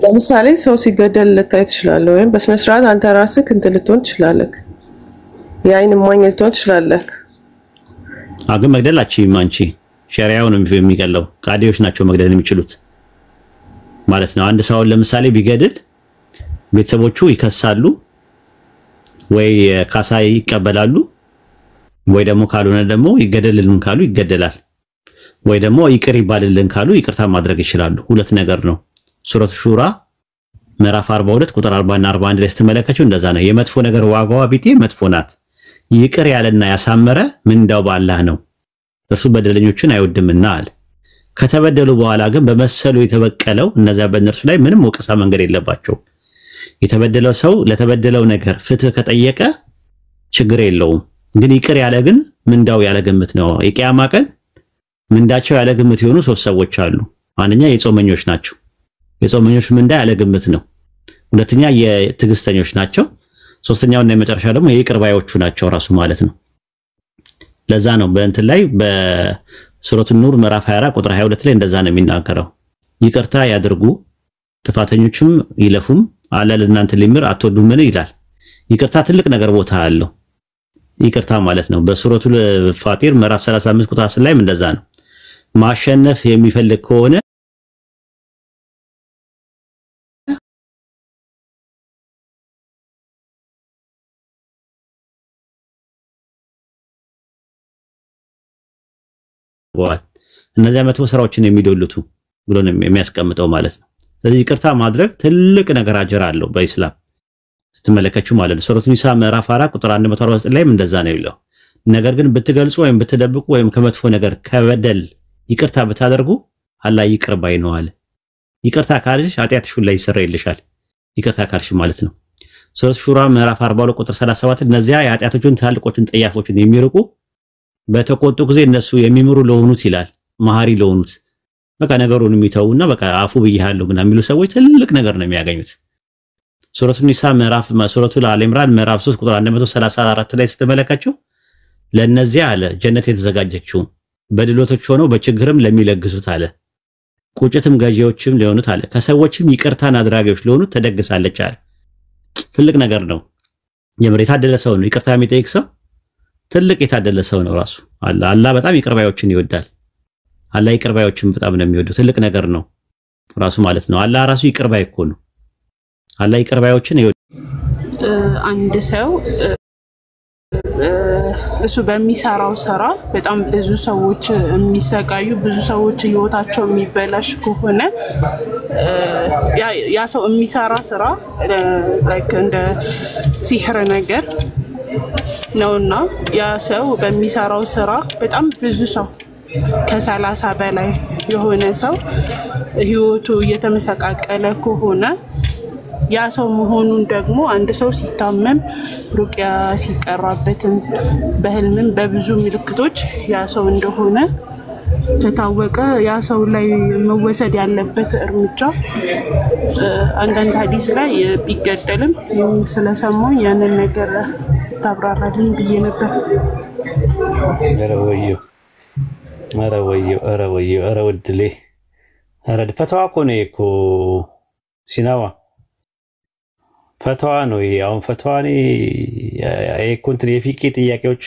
ለምሳሌ ሰው ሲገደል ልታይ ትችላለህ ወይም በስነ ስርዓት አንተ ራስህ እንትን ልትሆን ትችላለህ የአይን ማኝ ልትሆን ትችላለህ አገ መግደላችሁ ማንቺ ሸሪዓው ነው የሚገለው። ቃዲዎች ናቸው መግደል የሚችሉት ማለት ነው። አንድ ሰው ለምሳሌ ቢገድል ቤተሰቦቹ ይከሳሉ ወይ ካሳ ይቀበላሉ ወይ ደግሞ ካልሆነ ደግሞ ይገደልልን ካሉ ይገደላል ወይ ደግሞ ይቅር ይባልልን ካሉ ይቅርታ ማድረግ ይችላሉ። ሁለት ነገር ነው። ሱረቱ ሹራ ምዕራፍ 42 ቁጥር 40 እና 41 ላይ ስትመለከቱ እንደዛ ነው። የመጥፎ ነገር ዋጋዋ ቢጤ መጥፎ ናት። ይቅር ያለና ያሳመረ ምንዳው በአላህ ነው፣ እርሱ በደለኞችን አይወድምና አለ። ከተበደሉ በኋላ ግን በመሰሉ የተበቀለው እነዚያ በእነርሱ ላይ ምንም ወቀሳ መንገድ የለባቸው። የተበደለው ሰው ለተበደለው ነገር ፍትህ ከጠየቀ ችግር የለውም። ግን ይቅር ያለ ግን ምንዳው ያለ ግምት ነው። የቂያማ ቀን ምንዳቸው ያለ ግምት የሆኑ ሶስት ሰዎች አሉ። አንደኛ የጾመኞች ናቸው። የጾመኞች ምንዳ ያለ ግምት ነው። ሁለተኛ የትዕግስተኞች ናቸው። ሶስተኛውና የመጨረሻ ደግሞ የይቅር ባዮቹ ናቸው ራሱ ማለት ነው። ለዛ ነው በእንትን ላይ በሱረቱ ኑር ምዕራፍ 24 ቁጥር 22 ላይ እንደዛ ነው የሚናገረው። ይቅርታ ያድርጉ ጥፋተኞችም ይለፉም አለ ለእናንተ ሊምር አትወዱምን ይላል። ይቅርታ ትልቅ ነገር ቦታ አለው። ይቅርታ ማለት ነው። በሱረቱ ፋጢር ምዕራፍ 35 ቁጥር 10 ላይም እንደዛ ነው። ማሸነፍ የሚፈልግ ከሆነ እነዚያ መጥፎ ስራዎችን የሚዶልቱ ብሎ ነው የሚያስቀምጠው ማለት ነው። ስለዚህ ይቅርታ ማድረግ ትልቅ ነገር አጀር አለው በእስላም ስትመለከቱ ማለት ነው። ሱረቱ ኒሳ ምዕራፍ 4 ቁጥር 149 ላይም እንደዛ ነው ይለው። ነገር ግን ብትገልጹ ወይም ብትደብቁ ወይም ከመጥፎ ነገር ከበደል ይቅርታ ብታደርጉ አላህ ይቅር ባይ ነው አለ። ይቅርታ ካልሽ ኃጢአትሽ ሁሉ ይሰረይልሻል። ይቅርታ ካልሽ ማለት ነው። ሱረቱ ሹራ ምዕራፍ 42 ቁጥር 37 እነዚያ የኃጢአቶችን ታልቆችን ጠያፎችን የሚርቁ በተቆጡ ጊዜ እነሱ የሚምሩ ለሆኑት ይላል፣ መሐሪ ለሆኑት በቃ ነገሩን የሚተውና በቃ አፉ ብያለሁ ምናምን የሚሉ ሰዎች ትልቅ ነገር ነው የሚያገኙት። ሱረቱ ኒሳ ምዕራፍ ሱረቱ አል ኢምራን ምዕራፍ 3 ቁጥር 134 ላይ ስትመለከቱ ለነዚያ አለ ጀነት የተዘጋጀችው በድሎቶች ሆነው በችግርም ለሚለግሱት አለ ቁጭትም ገዢዎችም ሊሆኑት አለ ከሰዎችም ይቅርታን አድራጊዎች ለሆኑት ተደግሳለች አለ። ትልቅ ነገር ነው። የምር የታደለ ሰው ነው ይቅርታ የሚጠይቅ ሰው ትልቅ የታደለ ሰው ነው ራሱ። አላህ በጣም ይቅር ባዮችን ይወዳል። አላህ ይቅር ባዮችን በጣም ነው የሚወደው። ትልቅ ነገር ነው ራሱ ማለት ነው። አላህ ራሱ ይቅር ባይ እኮ ነው። አላህ ይቅር ባዮችን ይወዳል። አንድ ሰው እሱ በሚሰራው ስራ በጣም ብዙ ሰዎች የሚሰቃዩ ብዙ ሰዎች ህይወታቸው የሚበላሽ ከሆነ ያ ሰው የሚሰራ ስራ ላይክ እንደ ሲህር ነገር ነውና ያ ሰው በሚሰራው ስራ በጣም ብዙ ሰው ከ30 በላይ የሆነ ሰው ህይወቱ እየተመሰቃቀለ ከሆነ ያ ሰው መሆኑን ደግሞ አንድ ሰው ሲታመም ሩቅያ ሲቀራበትም በህልምም በብዙ ምልክቶች ያ ሰው እንደሆነ ከታወቀ ያ ሰው ላይ መወሰድ ያለበት እርምጃ አንዳንድ ሐዲስ ላይ ቢገደልም ስለሰማኝ ያንን ነገር ታብራራልኝ ብዬ ነበር። ኧረ ወድሌ ፈተዋ እኮ ነው እኮ ሲናዋ ፈተዋ ነው። አሁን ፈተዋ ነው እኮ እንትን የፊቂ ጥያቄዎች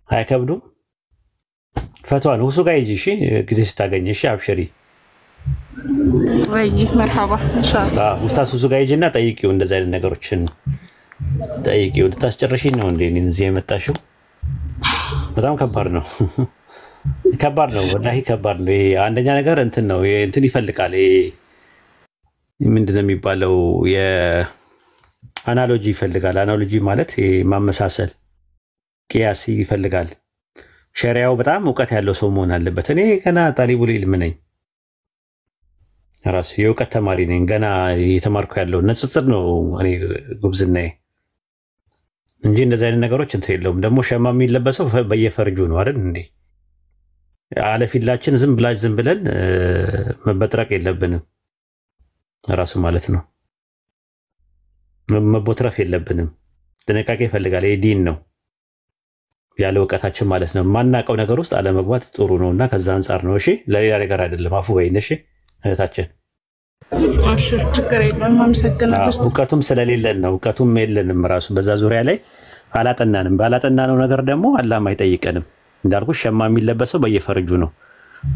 አይከብዱም። ፈተዋ ነው እሱ ጋር ሂጂ እሺ፣ ጊዜ ስታገኝ እሺ፣ አብሽሪ ወይ መርሐባ ኢንሻአላህ። ኡስታዝ እሱ ጋር ሂጂና ጠይቂው፣ እንደዛ አይነት ነገሮችን ጠይቂው። ልታስጨርሽኝ ነው እንዴ እዚህ የመጣሽው? በጣም ከባድ ነው። ከባድ ነው ወላሂ ከባድ ነው። አንደኛ ነገር እንትን ነው እንትን ይፈልጋል። ምንድነው የሚባለው? የአናሎጂ ይፈልጋል። አናሎጂ ማለት ማመሳሰል ቅያስ ይፈልጋል። ሸሪዓው በጣም እውቀት ያለው ሰው መሆን አለበት። እኔ ገና ጣሊቡል ኢልም ነኝ፣ ራሱ የእውቀት ተማሪ ነኝ። ገና እየተማርኩ ያለው ንጽጽር ነው እኔ ጉብዝናዬ እንጂ እንደዚህ አይነት ነገሮች እንትን የለውም። ደግሞ ሸማ የሚለበሰው በየፈርጁ ነው አይደል እንዴ? አለፊላችን ዝም ብለን መበጥረቅ የለብንም ራሱ ማለት ነው። መቦትረፍ የለብንም። ጥንቃቄ ይፈልጋል። ዲን ነው ያለ እውቀታችን ማለት ነው። ማናቀው ነገር ውስጥ አለመግባት ጥሩ ነውና ከዛ አንፃር ነው። እሺ ለሌላ ነገር አይደለም። አፉ በይን እሺ እህታችን። እሺ ችግር የለም። አመሰግናለሁ። እውቀቱም ስለሌለን ነው። እውቀቱም የለንም ራሱ በዛ ዙሪያ ላይ አላጠናንም። ባላጠናነው ነገር ደግሞ አላህም አይጠይቀንም። እንዳልኩሽ ሸማ የሚለበሰው በየፈርጁ ነው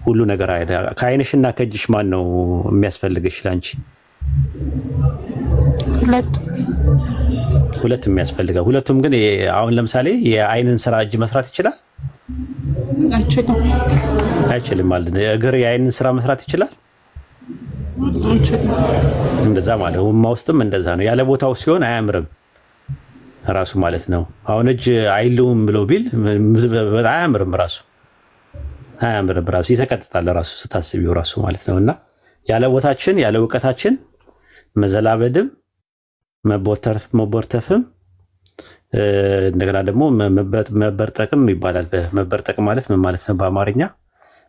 ሁሉ ነገር አይደ ከአይንሽና ከእጅሽ ማን ነው የሚያስፈልግሽ ላንቺ? ሁለት የሚያስፈልገው። ሁለቱም ግን አሁን ለምሳሌ የአይንን ስራ እጅ መስራት ይችላል? አይችልም ማለት ነው። እግር የአይንን ስራ መስራት ይችላል? እንደዛ ማለት ነው። ውስጥም እንደዛ ነው። ያለ ቦታው ሲሆን አያምርም ራሱ ማለት ነው። አሁን እጅ አይሉም ብሎ ቢል አያምርም ራሱ ይሰቀጥጣል ራሱ ስታስቢው ራሱ ማለት ነውና ያለ ቦታችን ያለ ዕውቀታችን መዘላበድም መቦርተፍም እንደገና ደግሞ መበርጠቅም ይባላል። መበርጠቅ ማለት ምን ማለት ነው በአማርኛ?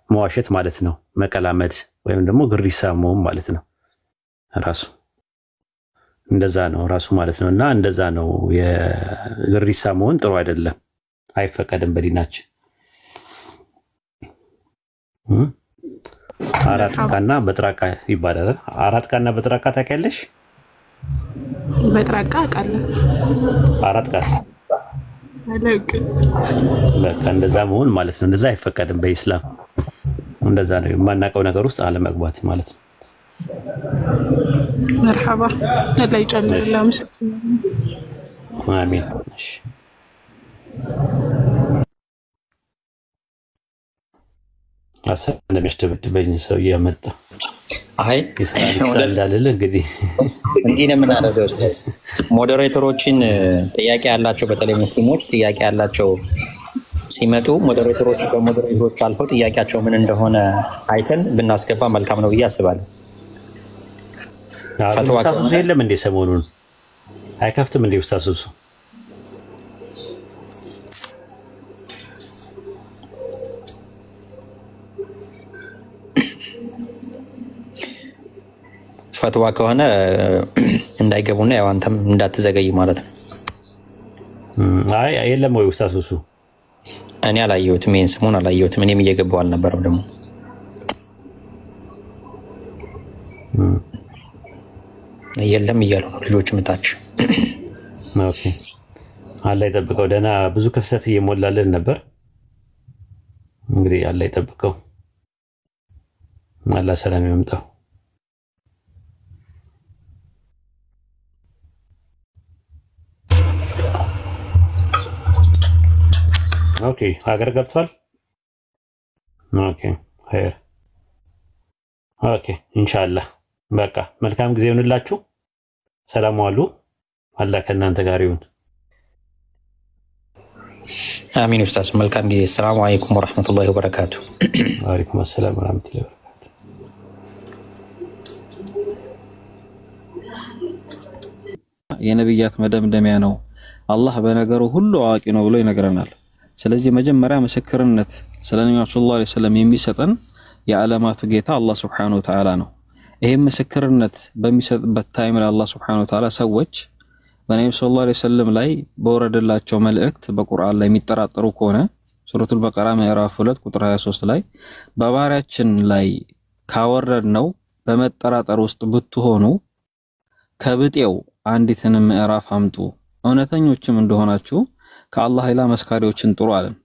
መዋሸት ማለት ነው። መቀላመድ ወይም ደግሞ ግሪሳ መሆን ማለት ነው። ራሱ እንደዛ ነው ራሱ ማለት ነውና እንደዛ ነው። የግሪሳ መሆን ጥሩ አይደለም፣ አይፈቀድም በዲናችን። አራት ቃና በጥራቃ ይባላል። አራት ቃና በጥራቃ ታውቂያለሽ? በጥራቃ አውቃለሁ። አራት ቃስ አላውቅም። በቃ እንደዛ መሆን ማለት ነው። እንደዛ አይፈቀድም በኢስላም። እንደዛ ነው የማናውቀው ነገር ውስጥ አለመግባት ማለት ነው። መርሐባ ላይ ጨምርላም አሜን። እሺ አሰብ እንደሚያስደብድበኝ ሰው እያመጣ አይ እንዳልል እንግዲህ እንዲህ ነው የምናደርገው። ኡስታዝ ሞዴሬተሮችን ጥያቄ ያላቸው በተለይ ሙስሊሞች ጥያቄ ያላቸው ሲመጡ ሞዴሬተሮች በሞዴሬተሮች አልፈው ጥያቄያቸው ምን እንደሆነ አይተን ብናስገባ መልካም ነው ብዬ አስባለሁ። ፈትዋ የለም እንደ ሰሞኑን አይከፍትም እንደ ኡስታዝ ሱሱ ፈትዋ ከሆነ እንዳይገቡና ያው አንተም እንዳትዘገይ ማለት ነው። አይ የለም ወይ ኡስታዝ ሱሱ? እኔ አላየሁትም፣ ይሄን ስሙን አላየሁትም። እኔም እየገባው አልነበረም ደግሞ የለም እያሉ ነው ልጆች ምታች። ኦኬ አላህ ይጠብቀው። ደህና ብዙ ክፍተት እየሞላልን ነበር። እንግዲህ አላህ ይጠብቀው። አላህ ሰላም ያምጣው። ኦኬ ሀገር ገብቷል። ኦኬ ኸይር። ኦኬ ኢንሻአላህ በቃ መልካም ጊዜ ይሁንላችሁ። ሰላም ዋሉ። አላህ ከእናንተ ጋር ይሁን። አሚን ኡስታዝ መልካም ጊዜ። ሰላም አለይኩም ወራህመቱላሂ ወበረካቱ። ወአለይኩም ሰላም ወራህመቱላሂ ወበረካቱ። የነብያት መደምደሚያ ነው። አላህ በነገሩ ሁሉ አዋቂ ነው ብሎ ይነግረናል። ስለዚህ መጀመሪያ ምስክርነት ስለ ነብዩ ሰለላሁ ዐለይሂ ወሰለም የሚሰጠን የዓለማቱ ጌታ አላህ Subhanahu Wa Ta'ala ነው። ይሄም ምስክርነት በሚሰጥበት ታይም ላይ አላህ Subhanahu Wa Ta'ala ሰዎች በነብዩ ሰለላሁ ዐለይሂ ወሰለም ላይ በወረደላቸው መልእክት በቁርአን ላይ የሚጠራጠሩ ከሆነ ሱረቱል በቀራ ምዕራፍ 2 ቁጥር 23 ላይ በባሪያችን ላይ ካወረድነው በመጠራጠር ውስጥ ብትሆኑ ከብጤው አንዲትን ምዕራፍ አምጡ እውነተኞችም እንደሆናችሁ ከአላህ ሌላ መስካሪዎችን ጥሩ አለን።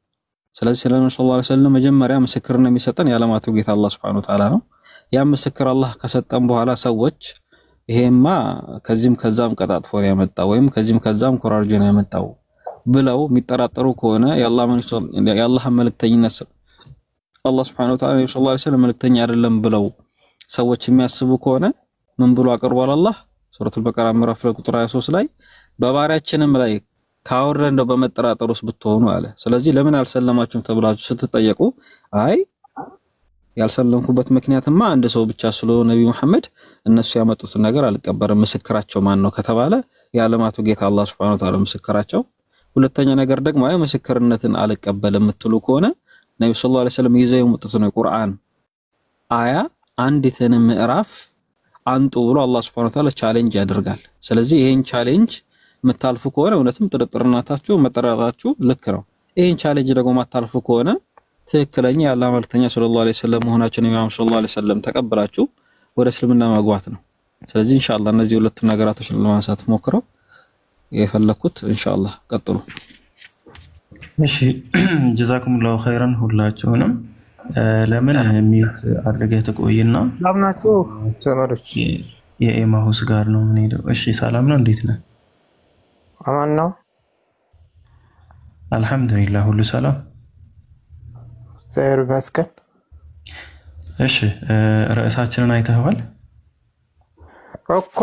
ስለዚህ ሰለላሁ ዐለይሂ ወሰለም መጀመሪያ ምስክርነት የሚሰጠን የዓለማቱ ጌታ አላህ Subhanahu Wa Ta'ala ነው። ያ ምስክር አላህ ከሰጠን በኋላ ሰዎች ይሄማ ከዚህም ከዛም ቀጣጥፎ ነው ያመጣው ወይም ከዚህም ከዛም ኮራርጆ ነው ያመጣው ብለው የሚጠራጠሩ ከሆነ የአላህ መልእክተኝነት አላህ Subhanahu Wa Ta'ala ሰለላሁ ዐለይሂ ወሰለም መልእክተኛ አይደለም ብለው ሰዎች የሚያስቡ ከሆነ ምን ብሎ አቀርቧል አላህ ሱረቱል በቀራ ምዕራፍ 2 ቁጥር 23 ላይ በባሪያችንም ላይ ካወረደው በመጠራጠር ውስጥ ብትሆኑ አለ። ስለዚህ ለምን አልሰለማችሁም ተብላችሁ ስትጠየቁ አይ ያልሰለምኩበት ምክንያትማ አንድ ሰው ብቻ ስለሆነ ነብዩ መሐመድ እነሱ ያመጡትን ነገር አልቀበርም። ምስክራቸው ማን ነው ከተባለ የዓለማቱ ጌታ አላህ Subhanahu Wa Ta'ala ምስክራቸው። ሁለተኛ ነገር ደግሞ አይ ምስክርነትን አልቀበልም የምትሉ ከሆነ ነብዩ ሰለላሁ ዐለይሂ ወሰለም ይዘው የመጡት ነው ቁርአን አያ አንዲትን ምዕራፍ አንጡ ብሎ አላህ Subhanahu Wa Ta'ala ቻሌንጅ ያደርጋል። ስለዚህ ይሄን ቻሌንጅ መታልፉ ከሆነ እውነትም ጥርጥርናታችሁ መጠራራችሁ ልክ ነው። ይሄን ቻሌንጅ ደግሞ ማታልፉ ከሆነ ትክክለኛ የአላህ መልእክተኛ ሰለላሁ ዐለይሂ ወሰለም መሆናቸውን ኢማም ሰለላሁ ዐለይሂ ወሰለም ተቀበላችሁ ወደ እስልምና መግባት ነው። ስለዚህ ኢንሻአላህ እነዚህ ሁለት ነገራቶችን ለማንሳት ሞክረው የፈለኩት ኢንሻአላህ ቀጥሉ። እሺ ጀዛኩሙላሁ ኸይረን ሁላችሁንም። ለምን ሚውት አድርገህ ተቆይና ሰላም ናችሁ ዘመዶች? የኤማሁስ ጋር ነው የምንሄደው። እሺ ሰላም ነው፣ እንዴት ነህ? አማን ነው አልሐምዱሊላህ፣ ሁሉ ሰላም ዘር ይመስገን። እሺ ርዕሳችንን አይተኸዋል እኮ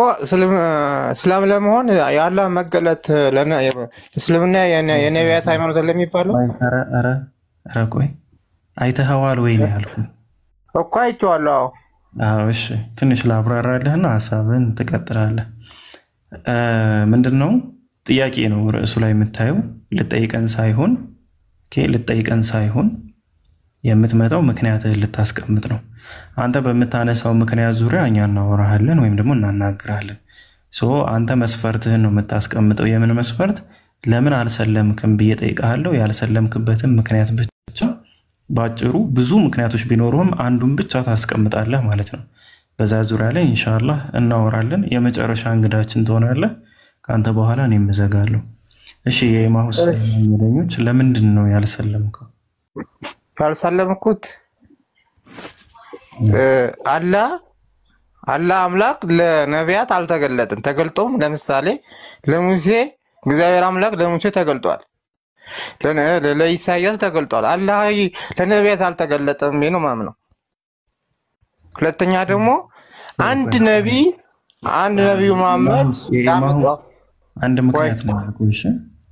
እስላም ለመሆን የአላህ መገለጥ እስልምና የነቢያት ሃይማኖት ለሚባለው ኧረ ቆይ አይተኸዋል ወይ ነው ያልኩህ እኮ አይቼዋለሁ። አዎ እሺ ትንሽ ላብራራልህና ሐሳብን ትቀጥላለህ። ምንድነው ጥያቄ ነው ርዕሱ ላይ የምታየው። ልጠይቀን ሳይሆን የምትመጣው ምክንያትህን ልታስቀምጥ ነው። አንተ በምታነሳው ምክንያት ዙሪያ እኛ እናወራሃለን ወይም ደግሞ እናናግራለን። አንተ መስፈርትህን ነው የምታስቀምጠው። የምን መስፈርት? ለምን አልሰለምክም ብዬ ጠይቀሃለሁ። ያልሰለምክበትን ምክንያት ብቻ ባጭሩ፣ ብዙ ምክንያቶች ቢኖሩም አንዱን ብቻ ታስቀምጣለህ ማለት ነው። በዛ ዙሪያ ላይ ኢንሻአላህ እናወራለን። የመጨረሻ እንግዳችን ትሆናለህ። ካንተ በኋላ እኔም እዘጋለሁ። እሺ የኤማሁስ መንገደኞች ለምንድን ነው ያልሰለምከው? ያልሰለምኩት አላህ አምላክ ለነቢያት አልተገለጠም። ተገልጦም ለምሳሌ ለሙሴ እግዚአብሔር አምላክ ለሙሴ ተገልጧል፣ ለኢሳያስ ተገልጧል። አላህ ለነቢያት አልተገለጠም ነው ማምነው። ሁለተኛ ደግሞ አንድ ነቢይ መሐመድ አንድ ምክንያት ነው ያልኩሽ፣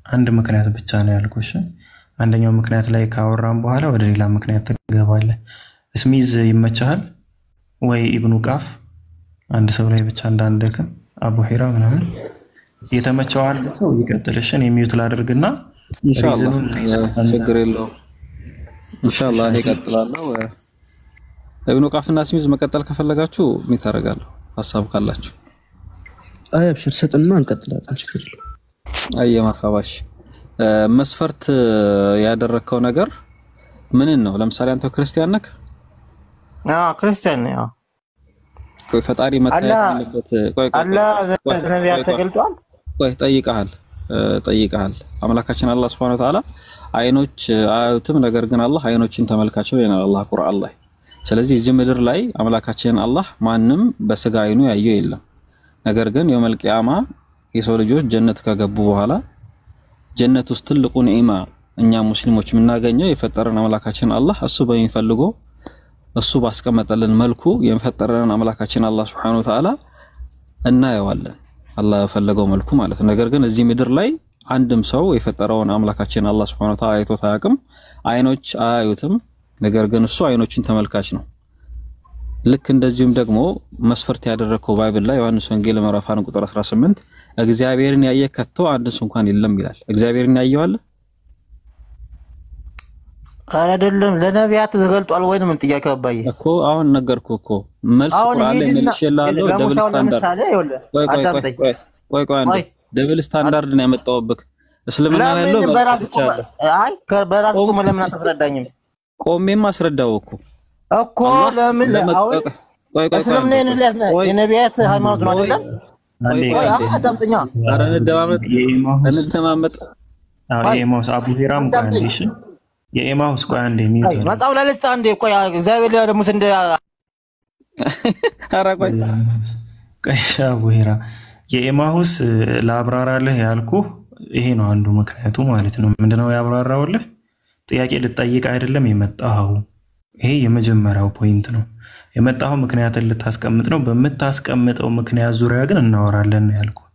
አንድ ምክንያት ብቻ ነው ያልኩሽ። አንደኛው ምክንያት ላይ ካወራን በኋላ ወደ ሌላ ምክንያት ተገባለህ። እስሚዝ ይመቻል ወይ? ኢብኑ ቃፍ አንድ ሰው ላይ ብቻ እንዳንደክም አቡ ሂራ ምናምን የተመቸው አንድ ሰው ይቀጥልሽን የሚዩት ላድርግና ኢንሻአላህ ችግር የለውም። ኢንሻአላህ እኔ እቀጥላለሁ። ኢብኑ ቃፍና እስሚዝ መቀጠል ከፈለጋችሁ ምን ታረጋለሁ? ሐሳብ ካላችሁ አብሽር ሰጥና እንቀጥላለን። ችግር የለውም። መርሐባሽ መስፈርት ያደረከው ነገር ምንን ነው? ለምሳሌ አንተ ክርስቲያን ነህ? ክርስቲያን ነው። ቆይ ፈጣሪ መታየት ያለበት አላህ ለነቢያት ተገልጧል? ቆይ ጠይቀሃል። አምላካችን አላህ Subhanahu Wa Ta'ala አይኖች አያዩትም፣ ነገር ግን አላህ አይኖችን ተመልካች ነው ይላል አላህ ቁርአን ላይ። ስለዚህ እዚህ ምድር ላይ አምላካችን አላህ ማንም በስጋ አይኑ ያየው የለም። ነገር ግን የውመል ቂያማ የሰው ልጆች ጀነት ከገቡ በኋላ ጀነት ውስጥ ትልቁ ኒዕማ እኛ ሙስሊሞች የምናገኘው የፈጠረን አምላካችን አላህ እሱ በሚፈልገው እሱ ባስቀመጠልን መልኩ የፈጠረን አምላካችን አላህ Subhanahu Wa Ta'ala እናየዋለን፣ አላህ የፈለገው መልኩ ማለት ነው። ነገር ግን እዚህ ምድር ላይ አንድም ሰው የፈጠረውን አምላካችን አላህ Subhanahu Wa Ta'ala አይቶት አያውቅም። አይኖች አያዩትም፣ ነገር ግን እሱ አይኖችን ተመልካች ነው። ልክ እንደዚሁም ደግሞ መስፈርት ያደረከው ባይብል ላይ ዮሐንስ ወንጌል ምዕራፍ 1 ቁጥር 18 እግዚአብሔርን ያየ ከቶ አንድስ እንኳን የለም ይላል። እግዚአብሔርን ያየዋል አይደለም? ለነቢያት ተገልጧል ወይ? ምን ጥያቄው አባዬ እኮ አሁን ነገርኩህ እኮ መልስ ቁርአን ላይ መልሼልሃለሁ። ደብል ስታንዳርድ ቆይ ደብል ስታንዳርድ ነው ያመጣውብክ። እስልምና ላይ ያለው በራስ እኮ ለምን አትረዳኝም? ቆሜም አስረዳው እኮ ለምን አሁን እስልምና የነቢያት ሃይማኖት ነው አይደለም? አዳምጠኛ ኧረ እንደማመጥ የኤማሁስ አቡ ሂራም ካንዲሽ የኤማሁስ ቆይ አንዴ ሚዩት መጻው ለልስታ አንዴ ቆይ እግዚአብሔር ለሙስ እንደ ኧረ ቆይ አቡ ሂራ የኤማሁስ ላብራራለህ ያልኩህ ይሄ ነው አንዱ ምክንያቱ ማለት ነው። ምንድነው ያብራራውልህ? ጥያቄ ልጠይቅ አይደለም የመጣኸው። ይሄ የመጀመሪያው ፖይንት ነው። የመጣኸው ምክንያትን ልታስቀምጥ ነው። በመታስቀምጠው ምክንያት ዙሪያ ግን እናወራለን ያልኩህ።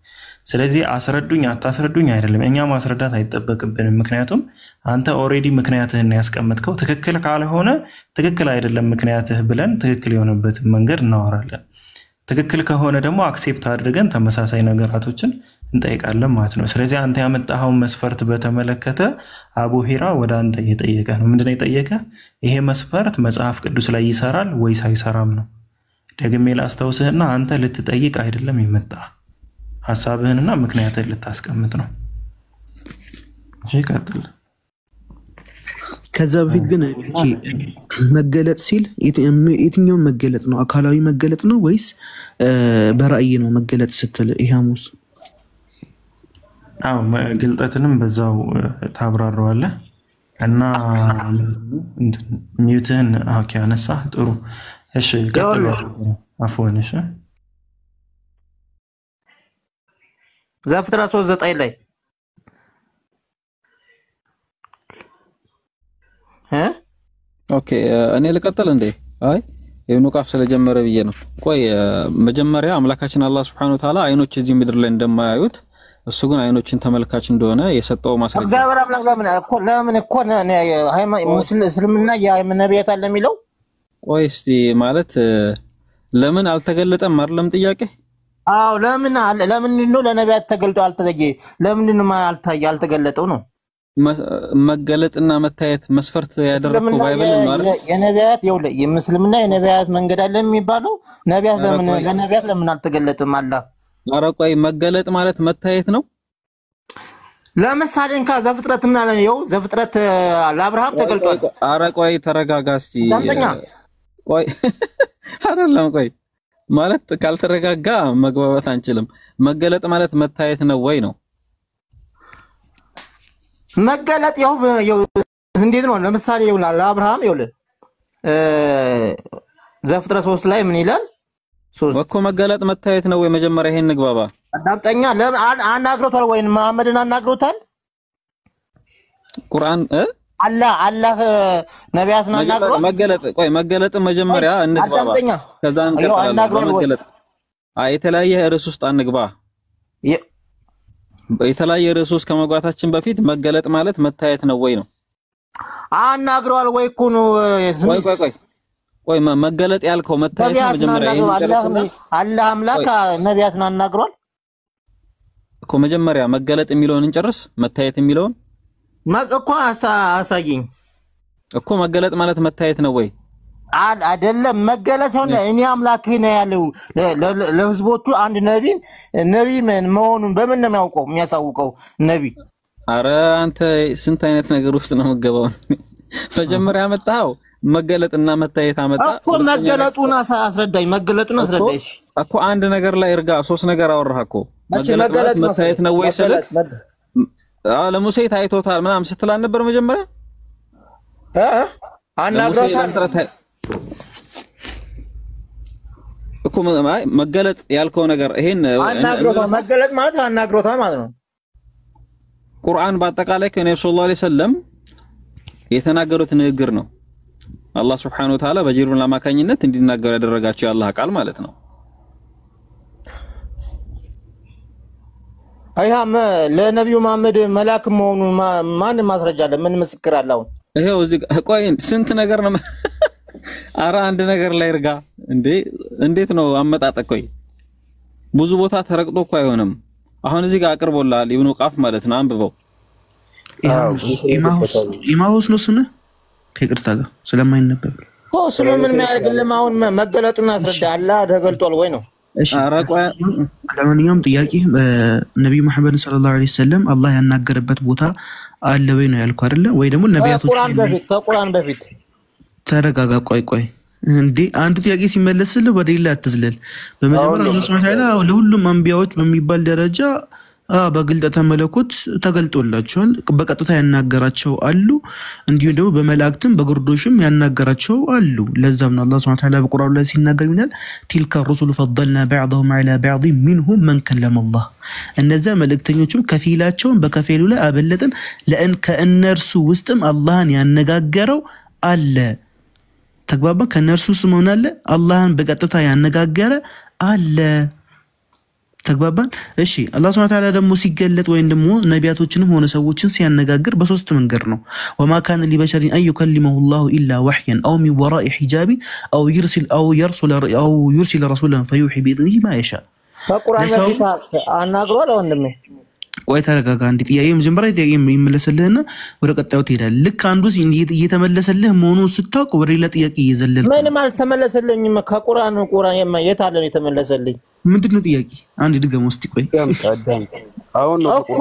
ስለዚህ አስረዱኝ አታስረዱኝ አይደለም፣ እኛ ማስረዳት አይጠበቅብንም። ምክንያቱም አንተ ኦሬዲ ምክንያትህን ያስቀምጥከው ትክክል ካልሆነ ትክክል አይደለም ምክንያትህ ብለን ትክክል የሆነበትን መንገድ እናወራለን። ትክክል ከሆነ ደግሞ አክሴፕት አድርገን ተመሳሳይ ነገራቶችን እንጠይቃለን ማለት ነው። ስለዚህ አንተ ያመጣኸውን መስፈርት በተመለከተ አቡ ሂራ ወደ አንተ እየጠየቀ ነው። ምንድነው የጠየቀ? ይሄ መስፈርት መጽሐፍ ቅዱስ ላይ ይሰራል ወይስ አይሰራም ነው። ደግሜ ላስታውስህና አንተ ልትጠይቅ አይደለም የመጣ ሐሳብህንና ምክንያትህን ልታስቀምጥ ነው። እሺ ቀጥል። ከዛ በፊት ግን እቺ መገለጥ ሲል የትኛው መገለጥ ነው? አካላዊ መገለጥ ነው ወይስ በራእይ ነው መገለጥ ስትል ኢሃሙስ? ግልጠትንም በዛው ታብራራዋለህ። እና ሚዩትህን ኦኬ አነሳ። ጥሩ እሺ፣ ቀጥሉ። አፎን እሺ፣ ዘፍጥረት 3:9 ላይ ኦኬ እኔ ልቀጥል እንዴ? አይ ኢብኑ ቃፍ ስለጀመረ ብዬ ነው። ቆይ መጀመሪያ አምላካችን አላህ Subhanahu Wa Ta'ala አይኖች እዚህ ምድር ላይ እንደማያዩት እሱ ግን አይኖችን ተመልካች እንደሆነ የሰጠው ማስረጃ እግዚአብሔር አምላክ ለምን እኮ እስልምና የነቢያት አለ የሚለው? ቆይ እስቲ ማለት ለምን አልተገለጠም አይደለም ጥያቄ? አዎ ለምን ነው ለነቢያት ተገልጦ ለምን ነው አልተገለጠው ነው? መገለጥና መታየት መስፈርት ያደረገው ባይብል ነው አይደል? የነቢያት የሙስሊምና የነቢያት መንገድ አለ የሚባለው ለነቢያት ለምን አልተገለጠም አላህ? ኧረ ቆይ መገለጥ ማለት መታየት ነው። ለምሳሌ ዘፍጥረት ምን አለ? ይኸው ዘፍጥረት ለአብርሃም ተገልጧል። ኧረ ቆይ ተረጋጋ እስቲ። ቆይ አይደለም ቆይ ማለት ካልተረጋጋ መግባባት አንችልም። መገለጥ ማለት መታየት ነው ወይ ነው? መገለጥ ይኸው እንዴት ነው? ለምሳሌ ይኸው ለአብርሃም ይኸው ዘፍጥረት 3 ላይ ምን ይላል? እኮ መገለጥ መታየት ነው ወይ? መጀመሪያ ይሄን ንግባባ። አዳምጠኛ። ለምን አናግሮታል ወይ መሐመድን አናግሮታል? ቁርአን አላህ ነቢያትን አናግሯል። መገለጥ መጀመሪያ እንግባባ። ከዛ እንቀጥላለን። መገለጥ የተለያየ ርዕስ ውስጥ አንግባ። የተለያየ ርዕስ ውስጥ ከመግባታችን በፊት መገለጥ ማለት መታየት ነው ወይ ነው? አናግሯል ወይ እኮ ነው። ቆይ መገለጥ ያልከው መታየት መጀመሪያ አላህ አምላክ ነቢያትን አናግሯል እኮ። መጀመሪያ መገለጥ የሚለውን እንጨርስ። መታየት የሚለውን እኮ አሳየኝ እኮ። መገለጥ ማለት መታየት ነው ወይ? አይደለም። መገለጥ ሆነ እኔ አምላክ ነው ያለው ለህዝቦቹ አንድ ነቢ መሆኑን በምን ነው የሚያሳውቀው ነቢ? አረ አንተ ስንት አይነት ነገር ውስጥ ነው የምትገባው? መጀመሪያ መጣው መገለጥና መታየት አመጣ እኮ። መገለጡን አስረዳኝ። መገለጡን አስረዳኝ እኮ። አንድ ነገር ላይ እርጋ። ሶስት ነገር አወራህ እኮ። መገለጥ መታየት ነው ወይ ስልክ ለሙሴ ታይቶታል ምናምን ስትል ነበር መጀመሪያ አናግሮታል እኮ። መገለጥ ያልከው ነገር ይሄን አናግሮታል። መገለጥ ማለት አናግሮታል ማለት ነው። ቁርአን በአጠቃላይ ከነብዩ ሰለላሁ ዐለይሂ ወሰለም የተናገሩት ንግግር ነው። አላህ Subhanahu Wa Ta'ala በጅብሪል አማካኝነት እንዲናገሩ ያደረጋቸው የአላህ ቃል ማለት ነው። አይሃም ለነብዩ መሐመድ መላክ መሆኑን ማን ማስረጃ አለ? ምን ምስክር አለው? ይሄው እዚህ ቆይ ስንት ነገር ነው። አራ አንድ ነገር ላይ እርጋ እንዴ! እንዴት ነው አመጣጥ? ቆይ ብዙ ቦታ ተረቅጦ እኮ አይሆንም። አሁን እዚህ ጋር አቅርቦላል ኢብኑ ቃፍ ማለት ነው። አንብበው። ኢማሁስ ነው ስምህ? ከይቅርታ ጋር ስለማይነበብ ስሙ ምን የሚያደርግልህ? አሁን መገለጡን አስረዳ። አላህ ተገልጧል ወይ ነው? ለማንኛውም ጥያቄ ነብዩ መሐመድ ሰለላሁ ዐለይሂ ወሰለም አላህ ያናገረበት ቦታ አለ ወይ ነው ያልኩ አይደለ? ወይ ደግሞ ነቢያቶች ከቁርአን በፊት ተረጋጋ። ቆይ እንዴ አንድ ጥያቄ ሲመለስልህ ወደ ሌላ አትዝለል። በመጀመሪያ አላህ ሱብሓነሁ ወተዓላ ለሁሉም አንቢያዎች በሚባል ደረጃ በግልጠተ መለኮት ተገልጦላቸዋል። በቀጥታ ያናገራቸው አሉ፣ እንዲሁም ደግሞ በመላእክትም በግርዶሽም ያናገራቸው አሉ። ለዛም ነው አላህ ሱብሓነሁ ወተዓላ በቁርአኑ ላይ ሲናገር ይላል ቲልከ ሩሱሉ ፈضلنا بعضهم على بعض منهم من كلم الله። እነዚያ መልእክተኞችም ከፊላቸውን በከፊሉ ላይ አበለጥን፣ ከእነርሱ ውስጥም አላህን ያነጋገረው አለ። ተግባባን? ከእነርሱ ውስጥ ምን አለ? አላህን በቀጥታ ያነጋገረ አለ። ተግባባን? እሺ አላህ Subhanahu Wa Ta'ala ደግሞ ሲገለጥ ወይም ደግሞ ነቢያቶችንም ሆነ ሰዎችን ሲያነጋግር በሶስት መንገድ ነው። ወማ ካነ ሊበሸሪን አን ይከሊመሁ الله الا وحيا او من وراء حجاب او يرسل رسولا فيوحي باذنه ما يشاء። በቁርአን በፊት አናግሯል ወንድሜ። ቆይ ተረጋጋ። አንድ ጥያቄ መጀመሪያ ጥያቄ ይመለስልህና ወደ ቀጣዩ ትሄዳለህ። ልክ አንዱ እየተመለሰልህ መሆኑን ስታውቅ ወደ ሌላ ጥያቄ እየዘለልክ ምንም አልተመለሰልኝም። ከቁርአን የት አለ ነው የተመለሰልኝ? ምንድነው ጥያቄ? አንድ ድገም ውስጥ ቆይ እኮ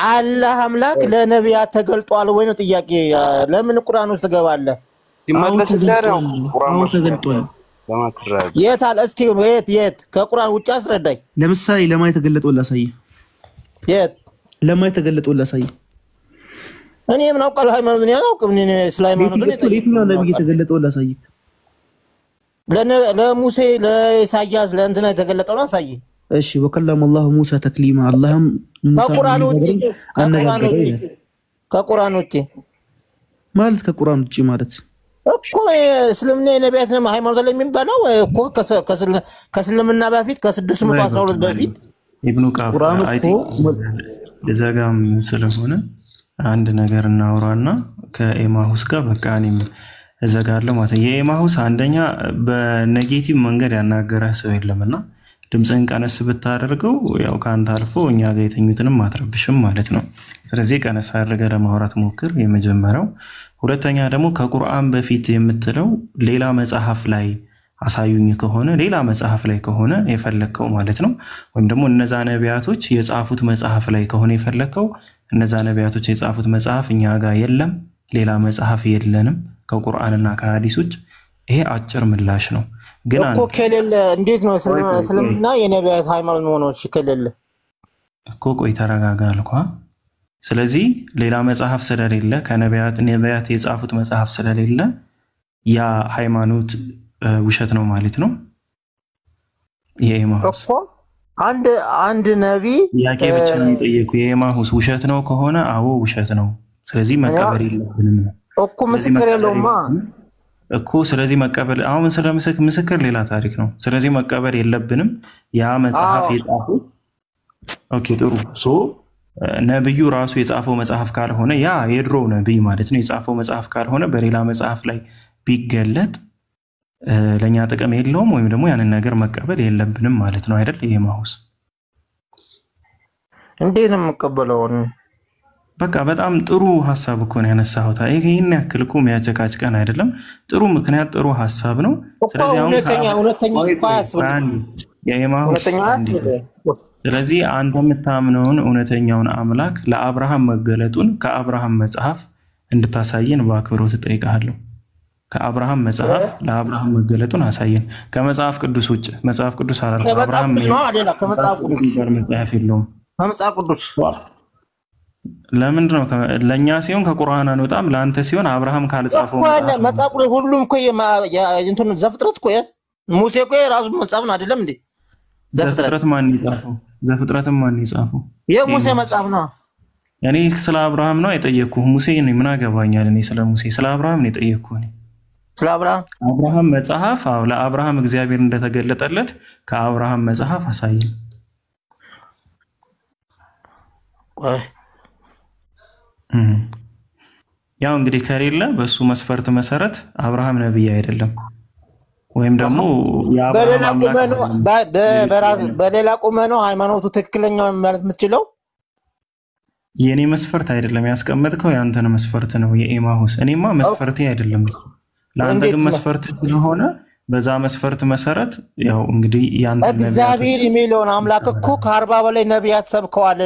አላህ አምላክ ለነቢያት ተገልጧል ወይ ነው ጥያቄ። ለምን ቁርአን ውስጥ ትገባለህ? ተገልጧል። የት አለ? እስኪ የት ከቁርአን ውጭ አስረዳኝ። ለምሳሌ ለማን ተገለጠው ላሳይ። የት ለማን ተገለጠው ላሳይ? እኔ ምን አውቃለሁ ሃይማኖትን ያላውቅም እኔ ስለ ሃይማኖት ነው የትኛው ነብይ የተገለጠው ላሳይክ ለሙሴ ለኢሳያስ ለእንትና የተገለጠው አሳይ እሺ ወከለመ الله موسى تكليما اللهم ከቁርአን ውጪ ማለት ከቁርአን ውጪ ማለት እኮ እስልምና የነቢያት ነው ሃይማኖት ላይ የሚባለው እኮ ከእስልምና በፊት ከ612 በፊት ኢብኑ ቃፍ አይቲ ለዛጋም ስለሆነ አንድ ነገር እናውራና ከኤማሁስ ጋር በቃ እኔም እዘጋለሁ ማለት የኤማሁስ አንደኛ በኔጌቲቭ መንገድ ያናገረ ሰው የለምና ድምጽን ቀነስ ብታደርገው ያው ካንተ አልፎ እኛ ጋር የተኙትንም አትረብሽም ማለት ነው ስለዚህ ቀነስ አድርገህ ለማውራት ሞክር የመጀመሪያው ሁለተኛ ደግሞ ከቁርአን በፊት የምትለው ሌላ መጽሐፍ ላይ አሳዩኝ ከሆነ ሌላ መጽሐፍ ላይ ከሆነ የፈለከው ማለት ነው ወይም ደግሞ እነዛ ነቢያቶች የጻፉት መጽሐፍ ላይ ከሆነ የፈለከው እነዛ ነቢያቶች የጻፉት መጽሐፍ እኛ ጋር የለም ሌላ መጽሐፍ የለንም ከቁርአንና ከሐዲሶች ይሄ አጭር ምላሽ ነው ግን እኮ ከሌለ እንዴት ነው እስልምና የነቢያት ሃይማኖት ሆኖ ከሌለ እኮ ቆይ ተረጋጋ አልኳ ስለዚህ ሌላ መጽሐፍ ስለሌለ ከነቢያት የጻፉት መጽሐፍ ስለሌለ ያ ሃይማኖት ውሸት ነው ማለት ነው የኤማሁስ እኮ አንድ ነቢ ያቄ ብቻ ነው የጠየቁ የኤማሁስ ውሸት ነው ከሆነ አዎ ውሸት ነው ስለዚህ መቀበል የለብንም እኮ ምስክር የለውማ እኮ ስለዚህ መቀበል አሁን ምስክር ሌላ ታሪክ ነው ስለዚህ መቀበል የለብንም ያ መጽሐፍ የጻፉ ኦኬ ጥሩ ሶ ነብዩ ራሱ የጻፈው መጽሐፍ ካልሆነ ያ የድሮ ነብይ ማለት ነው የጻፈው መጽሐፍ ካልሆነ በሌላ መጽሐፍ ላይ ቢገለጥ ለኛ ጥቅም የለውም ወይም ደግሞ ያንን ነገር መቀበል የለብንም ማለት ነው አይደል የኤማሁስ እንዴት ነው መቀበለው በቃ በጣም ጥሩ ሐሳብ እኮ ነው ያነሳው ይሄን ያክል እኮ የሚያጨቃጭቀን አይደለም ጥሩ ምክንያት ጥሩ ሐሳብ ነው ስለዚህ አሁን ሁለተኛ የኤማሁስ ስለዚህ አንተ የምታምነውን እውነተኛውን አምላክ ለአብርሃም መገለጡን ከአብርሃም መጽሐፍ እንድታሳየን በአክብሮት ተጠይቃለሁ ከአብርሃም መጽሐፍ ለአብርሃም መገለጡን አሳየን ከመጽሐፍ ቅዱስ ውጭ መጽሐፍ ቅዱስ አላልኩም አብርሃም ከመጽሐፍ ቅዱስ መጽሐፍ የለውም ከመጽሐፍ ቅዱስ ለምንድን ነው ለኛ ሲሆን ከቁርአን አንወጣም ለአንተ ሲሆን አብርሃም ካልጻፈው መጽሐፍ ሁሉም እኮ እንትን ዘፍጥረት እኮ ሙሴ እኮ ራሱ መጽሐፍ ነው አይደለም እንዴ ዘፍጥረት ማን ይጻፈው ዘፍጥረትም ማን ይጻፈው የሙሴ መጽሐፍ ነው እኔ ስለ አብርሃም ነው የጠየቅኩህ ሙሴ ነው ምን አገባኛል እኔ ስለ ሙሴ ስለ አብርሃም ነው የጠየቅኩህ ስለ አብርሃም መጽሐፍ ለአብርሃም እግዚአብሔር እንደተገለጠለት ከአብርሃም መጽሐፍ አሳየን ያው እንግዲህ ከሌለ በሱ መስፈርት መሰረት አብርሃም ነብይ አይደለም ወይም ደግሞ በሌላ ቁመና ሃይማኖቱ ትክክለኛው ማለት የምትችለው የኔ መስፈርት አይደለም ያስቀመጥከው ያንተን መስፈርት ነው የኤማሁስ እኔማ መስፈርቴ አይደለም ለአንተ ግን መስፈርት ስለሆነ በዛ መስፈርት መሰረት ያው እንግዲህ ያንተ እግዚአብሔር የሚለውን አምላክ እኮ ከ40 በላይ ነቢያት ሰብከዋል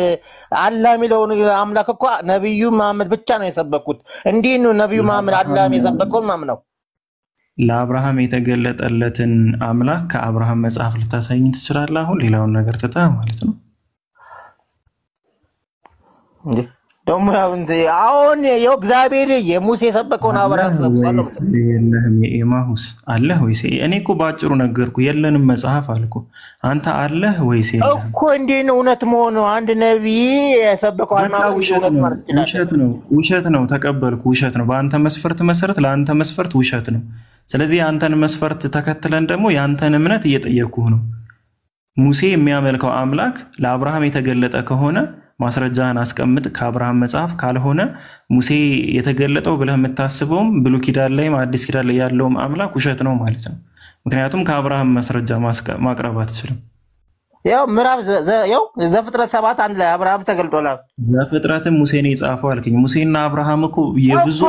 አላህ የሚለውን አምላክ እኮ ነብዩ መሐመድ ብቻ ነው የሰበኩት እንዴ ነው ነብዩ መሐመድ አላህ የሰበከው ማምነው ለአብርሃም የተገለጠለትን አምላክ ከአብርሃም መጽሐፍ ልታሳይኝ ትችላለህ አሁን ሌላውን ነገር ተታ ማለት ነው እንዴ ደሞ አሁን የእግዚአብሔር የሙሴ ሰበከውን አብርሃም ሰብከው የለህም የኤማሁስ አለህ ወይስ እኔ እኮ ባጭሩ ነገርኩ የለንም መጽሐፍ አልኩ አንተ አለህ ወይስ የለህ እኮ እንዴ ነው እውነት መሆኑ አንድ ነብይ የሰበከው ሃይማኖት እውነት ማለት ይችላል ውሸት ነው ተቀበልኩ ውሸት ነው በአንተ መስፈርት መሰረት ለአንተ መስፈርት ውሸት ነው ስለዚህ አንተን መስፈርት ተከትለን ደግሞ ያንተን እምነት እየጠየቅኩህ ነው ሙሴ የሚያመልከው አምላክ ለአብርሃም የተገለጠ ከሆነ ማስረጃን አስቀምጥ ከአብርሃም መጽሐፍ ካልሆነ ሙሴ የተገለጠው ብለህ የምታስበውም ብሉይ ኪዳን ላይ አዲስ ኪዳን ላይ ያለውም አምላክ ውሸት ነው ማለት ነው ምክንያቱም ከአብርሃም ማስረጃ ማቅረብ አትችልም ያው ምዕራፍ ያው ዘፍጥረት 7 አንድ ላይ አብርሃም ተገልጧል ዘፍጥረትም ሙሴ ነው የጻፈው አልከኝ ሙሴና አብርሃም እኮ የብዙ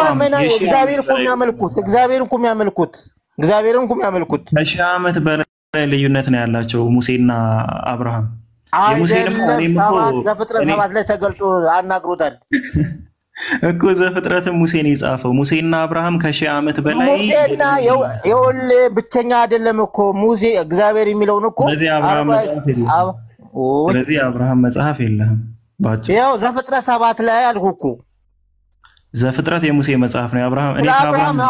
እግዚአብሔር እኮ የሚያመልኩት ከሺህ ዓመት በላይ ልዩነት ነው ያላቸው ሙሴና አብርሃም የሙሴንም ዘፍጥረት 7 ላይ ተገልጦ አናግሮታል እኮ ዘፍጥረትም ሙሴ ነው የጻፈው ሙሴና አብርሃም ከሺህ ዓመት በላይ ሙሴና የወል ብቸኛ አይደለም እኮ ሙሴ እግዚአብሔር የሚለውን እኮ ስለዚህ አብርሃም መጽሐፍ የለህም ባጭ ያው ዘፍጥረት 7 ላይ አልኩ እኮ ዘፍጥረት የሙሴ መጽሐፍ ነው።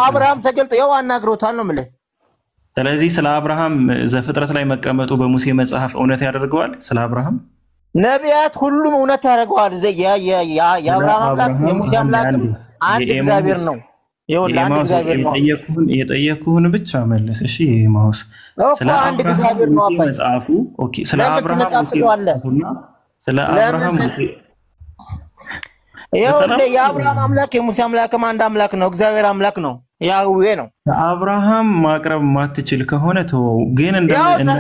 አብርሃም ተገልጦ ያው አናግሮታል ነው የምልህ። ስለዚህ ስለ አብርሃም ዘፍጥረት ላይ መቀመጡ በሙሴ መጽሐፍ እውነት ያደርገዋል። ስለ አብርሃም ነቢያት ሁሉም እውነት ያደርገዋል። የአብርሃም አምላክ የሙሴ አምላክም አንድ እግዚአብሔር ነው። ይኸውልህ አንድ እግዚአብሔር ነው። የጠየኩህን ብቻ መልስ እሺ። ማውስ ስለ አንድ እግዚአብሔር ነው አባይ መጽሐፉ። ኦኬ ስለ አብርሃም ይኸውልህ የአብርሃም አምላክ የሙሴ አምላክም አንድ አምላክ ነው። እግዚአብሔር አምላክ ነው። ያህዌ ነው። አብርሃም ማቅረብ ማትችል ከሆነ ተወው። ግን እንደ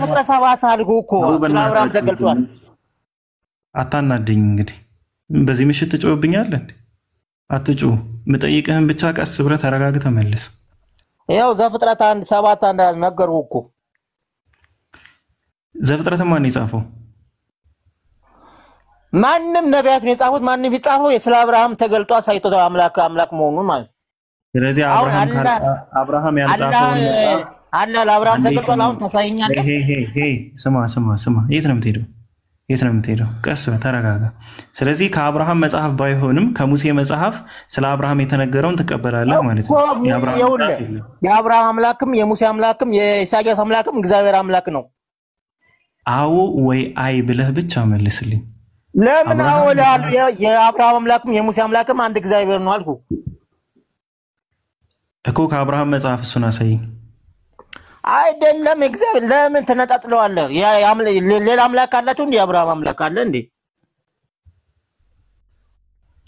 ፍጥረት ሰባት አልኩህ እኮ ስለ አብርሃም ተገልጧል። አታናደኝ እንግዲህ በዚህ ምሽት ትጮህብኛለህ እንዴ? አትጩ። ምጠይቅህን ብቻ ቀስ ብለህ ተረጋግተህ መልስ። ያው ዘፍጥረት 1:7 ነገርኩህ እኮ። ዘፍጥረት ማን የጻፈው? ማንም ነቢያት ነው የጻፉት። ማንም ይጻፈው ስለ አብርሃም ተገልጦ አሳይቶ አምላክ መሆኑን ማለት። ስለዚህ አብርሃም ያልጻፈው አለ ለአብርሃም ተገልጧል። አሁን ታሳየኛለህ? ስማ የት ነው የምትሄደው? ቀስ ተረጋጋ። ስለዚህ ከአብርሃም መጽሐፍ ባይሆንም ከሙሴ መጽሐፍ ስለ አብርሃም የተነገረውን ትቀበላለህ ማለት ነው። የአብርሃም አምላክም የሙሴ አምላክም የኢሳያስ አምላክም እግዚአብሔር አምላክ ነው። አዎ ወይ አይ ብለህ ብቻ መልስልኝ። ለምን አዎ ላሉ የአብርሃም አምላክም የሙሴ አምላክም አንድ እግዚአብሔር ነው አልኩ እኮ። ከአብርሃም መጽሐፍ እሱን አሳየኝ። አይደለም እግዚአብሔር ለምን ተነጣጥለዋለህ? ሌላ አምላክ አላችሁ እንዴ? አብርሃም አምላክ አለ እንዴ?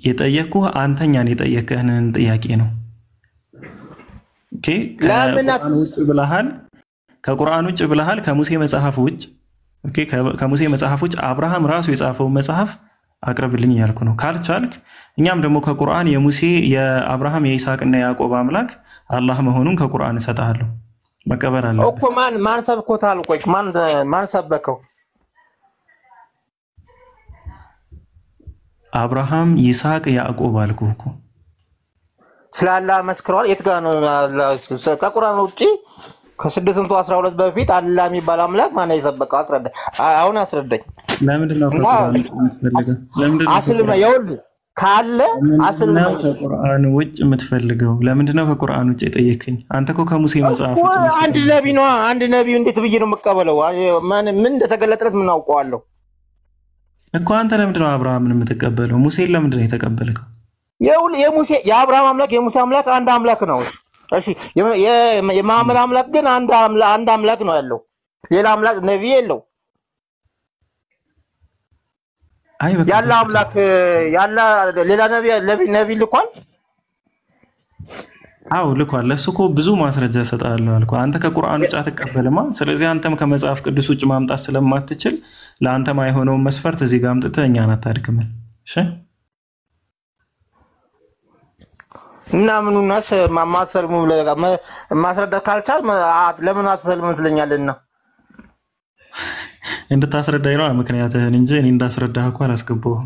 የጠየቅኩህ አንተኛን የጠየቅህን ጥያቄ ነው። ኦኬ ከቁርአን ውጭ ብለሃል። ከሙሴ መጽሐፍ ውጭ ኦኬ ከሙሴ መጽሐፍ ውጭ አብርሃም ራሱ የጻፈው መጽሐፍ አቅርብልኝ ያልኩ ነው። ካልቻልክ እኛም ደግሞ ከቁርአን የሙሴ የአብርሃም የይስሐቅና የያዕቆብ አምላክ አላህ መሆኑን ከቁርአን እሰጥሃለሁ። መቀበል አለ እኮ ማን ሰብኮታል? ቆይ ማን ሰበከው? አብርሃም ይስሐቅ ያዕቆብ አልኩህ እኮ። ስላላ መስክሯል። የት ጋር ነው? ከቁርአን ውጪ ከ612 በፊት አላህ የሚባል አምላክ ማን የሰበከው? አስረዳ። አሁን አስረዳኝ። ለምንድን ነው ከቁርአን የምትፈልገው? አስልመ ይኸውልህ ካለ አስልመ ከቁርአን ውጭ የምትፈልገው ለምንድን ነው? ከቁርአን ውጭ የጠየከኝ አንተ እኮ ከሙሴ መጽሐፍ ውጭ አንድ ነብይ ነው። አንድ ነብይ እንዴት ብዬ ነው የምቀበለው? ምን እንደተገለጠለት ምን አውቀዋለሁ እኮ። አንተ ለምንድን ነው አብርሃምን የምትቀበለው? ሙሴን ለምንድን ነው የተቀበልከው? የሙሴ የአብርሃም አምላክ የሙሴ አምላክ አንድ አምላክ ነው። እሺ የመሐመድ አምላክ ግን አንድ አምላክ ነው ያለው። ሌላ አምላክ ነብይ የለው። ያለ አምላክ ያለ ሌላ ነብይ ልኳል። አው ልኳል። ለሱ እኮ ብዙ ማስረጃ ሰጣለሁ አልኩ። አንተ ከቁርአን ውጭ አትቀበልማ። ስለዚህ አንተም ከመጽሐፍ ቅዱስ ውጭ ማምጣት ስለማትችል ለአንተ ማይሆነው መስፈርት እዚህ ጋር አምጥተህ እኛን አታድክመን። እሺ እና ምኑናስ ማሰልሙ ማስረዳት ካልቻል ለምን አትሰልም ትለኛለና እንድታስረዳኝ ነው ምክንያትህን እንጂ እኔ እንዳስረዳህ እኮ አላስገባሁም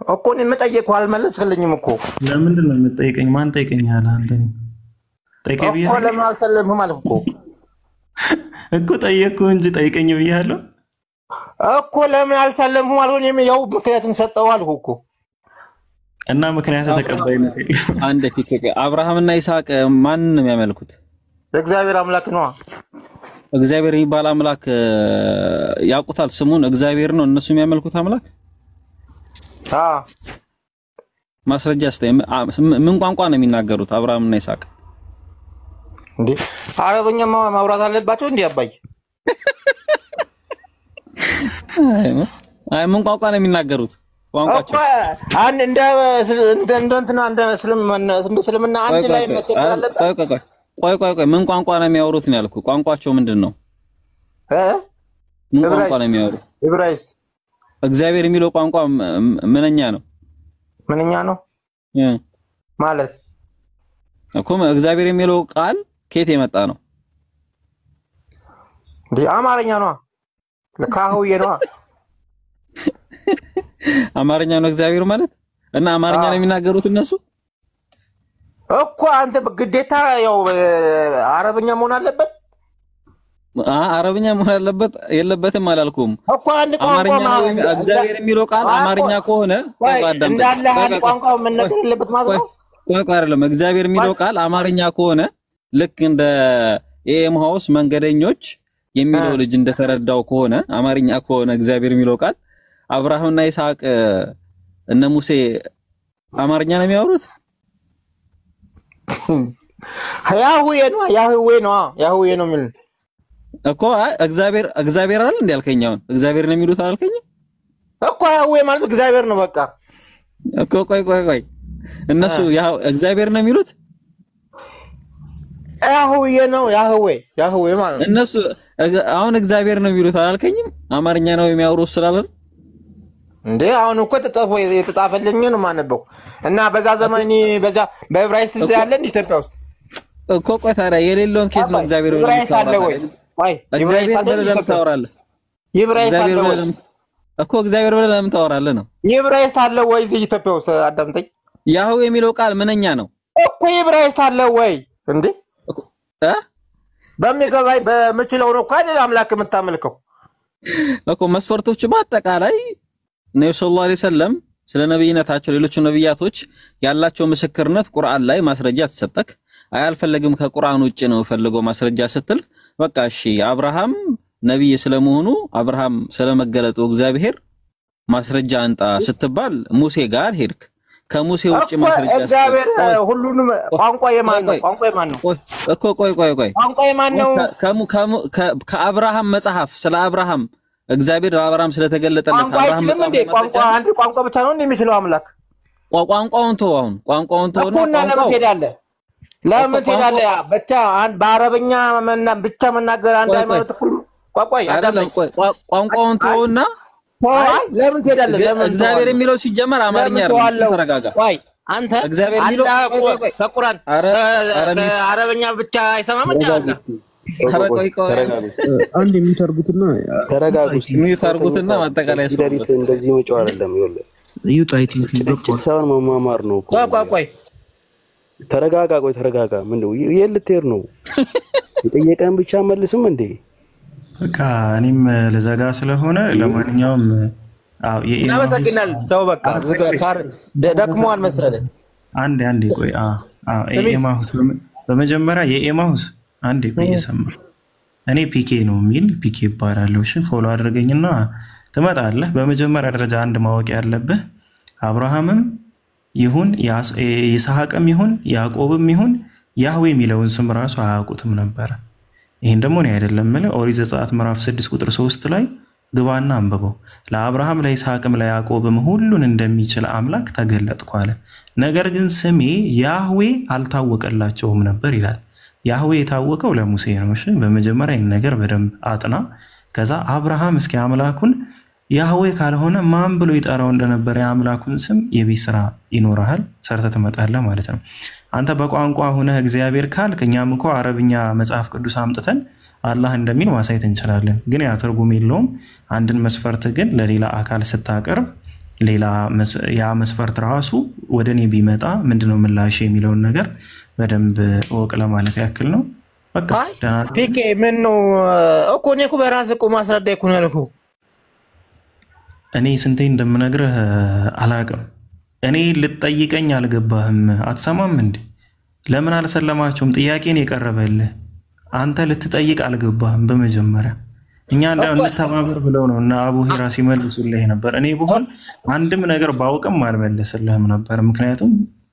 እኮ። እኔ የምጠይቀው አልመለስክልኝም እኮ። ለምንድን ነው የምትጠይቀኝ? ማን ጠይቀኛል? አንተ ነኝ ጠይቀኝ ብዬ እኮ። ለምን አልሰለምህም አልኩ እኮ ጠየቅኩህ እንጂ ጠይቀኝ ብዬሃለሁ እኮ። ለምን አልሰለምህም አልኩ። እኔም ያው ምክንያቱን ሰጠው አልኩ እኮ። እና ምክንያት ተቀባይነት አንድ ፊክ አብርሃምና ይስሐቅ ማን ነው የሚያመልኩት? እግዚአብሔር አምላክ ነው። እግዚአብሔር የሚባል አምላክ ያውቁታል? ስሙን እግዚአብሔር ነው እነሱ የሚያመልኩት አምላክ? ማስረጃ አስተይ ምን ቋንቋ ነው የሚናገሩት አብርሃምና ይስሐቅ? እንዴ አረበኛ ማውራት አለባቸው እንዴ አባይ? አይ ምን ቋንቋ ነው የሚናገሩት? ቋንቋቸው እንደ እስልምና አንድ ላይ መተከል አለበት። ቆይ ምን ቋንቋ ነው የሚያወሩት ነው ያልኩህ። ቋንቋቸው ምንድነው? ምን ቋንቋ ነው የሚያወሩት? ዕብራይስጥ። እግዚአብሔር የሚለው ቋንቋ ምንኛ ነው? ምንኛ ነው ማለት እኮ እግዚአብሔር የሚለው ቃል ከየት የመጣ ነው? አማርኛ ነው። ለካህውዬ ነው። አማርኛ ነው እግዚአብሔር ማለት እና አማርኛ ነው የሚናገሩት እነሱ እኮ። አንተ በግዴታ ያው አረብኛ መሆን አለበት አረብኛ መሆን አለበት የለበትም አላልኩም እኮ አንድ ቋንቋ እግዚአብሔር የሚለው ቃል አማርኛ ከሆነ እንዳለ አንድ ቋንቋ መነገር የለበት ማለት ነው። ቆይ አይደለም እግዚአብሔር የሚለው ቃል አማርኛ ከሆነ ልክ እንደ ኤምሃውስ መንገደኞች የሚለው ልጅ እንደተረዳው ከሆነ አማርኛ ከሆነ እግዚአብሔር የሚለው ቃል አብርሃምና ይስሐቅ እነ ሙሴ አማርኛ ነው የሚያወሩት ያህዌ ነው ምን እኮ እግዚአብሔር አይደል እንዴ ያልከኛው እግዚአብሔር ነው የሚሉት አልከኝ እኮ ያህዌ ማለት እግዚአብሔር ነው በቃ እኮ ቆይ እነሱ እግዚአብሔር ነው የሚሉት ያህዌ ማለት እነሱ አሁን እግዚአብሔር ነው የሚሉት አላልከኝም አማርኛ ነው የሚያወሩት ስላለን እንዴ አሁን እኮ የተጻፈልኝ ነው ማነበው እና በዛ ዘመን በዛ በዕብራይስጥ ያለን ኢትዮጵያ ውስጥ እኮ ቆይ ታዲያ የሌለውን ኬት ነው እግዚአብሔር ነው እግዚአብሔር ብለህ ታወራለህ እኮ እግዚአብሔር ብለህ ለምን ታወራለህ ነው ዕብራይስጥ አለ ወይ እዚህ ኢትዮጵያ ውስጥ አዳምጠኝ ያህዌ የሚለው ቃል ምንኛ ነው እኮ ዕብራይስጥ አለ ወይ እንዴ በሚገባይ በመችለው ነው አይደል አምላክ የምታመልከው እኮ መስፈርቶቹ በአጠቃላይ ነብዩ ሰለላሁ ዐለይሂ ወሰለም ስለ ነብይነታቸው ሌሎች ነብያቶች ያላቸው ምስክርነት ቁርአን ላይ ማስረጃ ተሰጠክ አያልፈልግም ከቁርአን ውጪ ነው ፈልገው ማስረጃ ስትል በቃ እሺ አብርሃም ነብይ ስለመሆኑ አብርሃም ስለመገለጡ እግዚአብሔር ማስረጃ አንጣ ስትባል ሙሴ ጋር ሄድክ ከሙሴ ውጪ ማስረጃ እግዚአብሔር ሁሉንም ቋንቋ የማን ነው እኮ ቆይ ቋንቋ የማን ነው ከአብርሃም መጽሐፍ ስለ አብርሃም እግዚአብሔር ለአብርሃም ስለተገለጠለት አብርሃም ቋንቋ ብቻ ነው እንደሚችለው አምላክ ቋንቋውን ተው ነው ለምን ትሄዳለህ ብቻ በአረብኛ ብቻ መናገር አንድ ሃይማኖት እኩል ቋንቋውን ተውና ለምን ትሄዳለህ ለምን እግዚአብሔር የሚለው ሲጀመር አማርኛ አይደለም ተረጋጋ አንተ አላህ ከቁርአን አረብኛ ብቻ አይሰማም እንዴ አንድ የሚተርጉትና የሚተርጉትና ማጠቃለያ እንደዚህ መጫው አይደለም ይውጣ አይቲንክ ሳይሆን መማማር ነው ቆይ ተረጋጋ ምንድነው የልትሄድ ነው የጠየቀን ብቻ መልስም እንዴ በቃ እኔም ለዘጋ ስለሆነ ለማንኛውም እናመሰግናል ተው በቃ ደክሞዋል መሰለኝ አንዴ ቆይ ኤማሁስ በመጀመሪያ የኤማሁስ አንዴ ቆይ የሰማ እኔ ፒኬ ነው የሚል ፒኬ ይባላል እሺ ፎሎ አድርገኝና ትመጣለህ በመጀመሪያ ደረጃ አንድ ማወቅ ያለብህ አብርሃምም ይሁን ይስሐቅም ይሁን ያዕቆብም ይሁን ያህዌ የሚለውን ስም ራሱ አያውቁትም ነበር ይሄን ደግሞ ነው አይደለም ማለት ኦሪት ዘጸአት ምዕራፍ 6 ቁጥር 3 ላይ ግባና አንብበው ለአብርሃም ለይስሐቅም ለያዕቆብም ሁሉን እንደሚችል አምላክ ተገለጥኩ አለ ነገር ግን ስሜ ያህዌ አልታወቀላቸውም ነበር ይላል ያህዌ የታወቀው ለሙሴ ነው እሺ በመጀመሪያ ይሄን ነገር በደንብ አጥና ከዛ አብርሃም እስኪ አምላኩን ያህዌ ካልሆነ ማን ብሎ ይጠራው እንደነበር የአምላኩን ስም የቢስራ ይኖርሃል ሰርተ ተመጣጣለ ማለት ነው አንተ በቋንቋ ሆነ እግዚአብሔር ካልከኛም እንኳን አረብኛ መጽሐፍ ቅዱስ አምጥተን አላህ እንደሚል ማሳየት እንችላለን ግን ያ ትርጉም የለውም አንድን መስፈርት ግን ለሌላ አካል ስታቀርብ ሌላ ያ መስፈርት ራሱ ወደኔ ቢመጣ ምንድነው ምላሽ የሚለውን ነገር በደንብ ወቅ ለማለት ያክል ነው በቃ ፒኬ ምን ነው እኮ እኔ እኮ በራስ እኮ ማስረዳይ እኮ ነው ያልኩህ እኔ ስንቴ እንደምነግርህ አላውቅም እኔ ልትጠይቀኝ አልገባህም አትሰማም እንዴ ለምን አልሰለማችሁም ጥያቄን የቀረበልህ አንተ ልትጠይቅ አልገባህም በመጀመሪያ እኛ እንድተባበር ብለው ነው እና አቡ ሂራ ሲመልሱልህ ነበር እኔ በሆን አንድም ነገር ባውቅም አልመለስልህም ነበር ምክንያቱም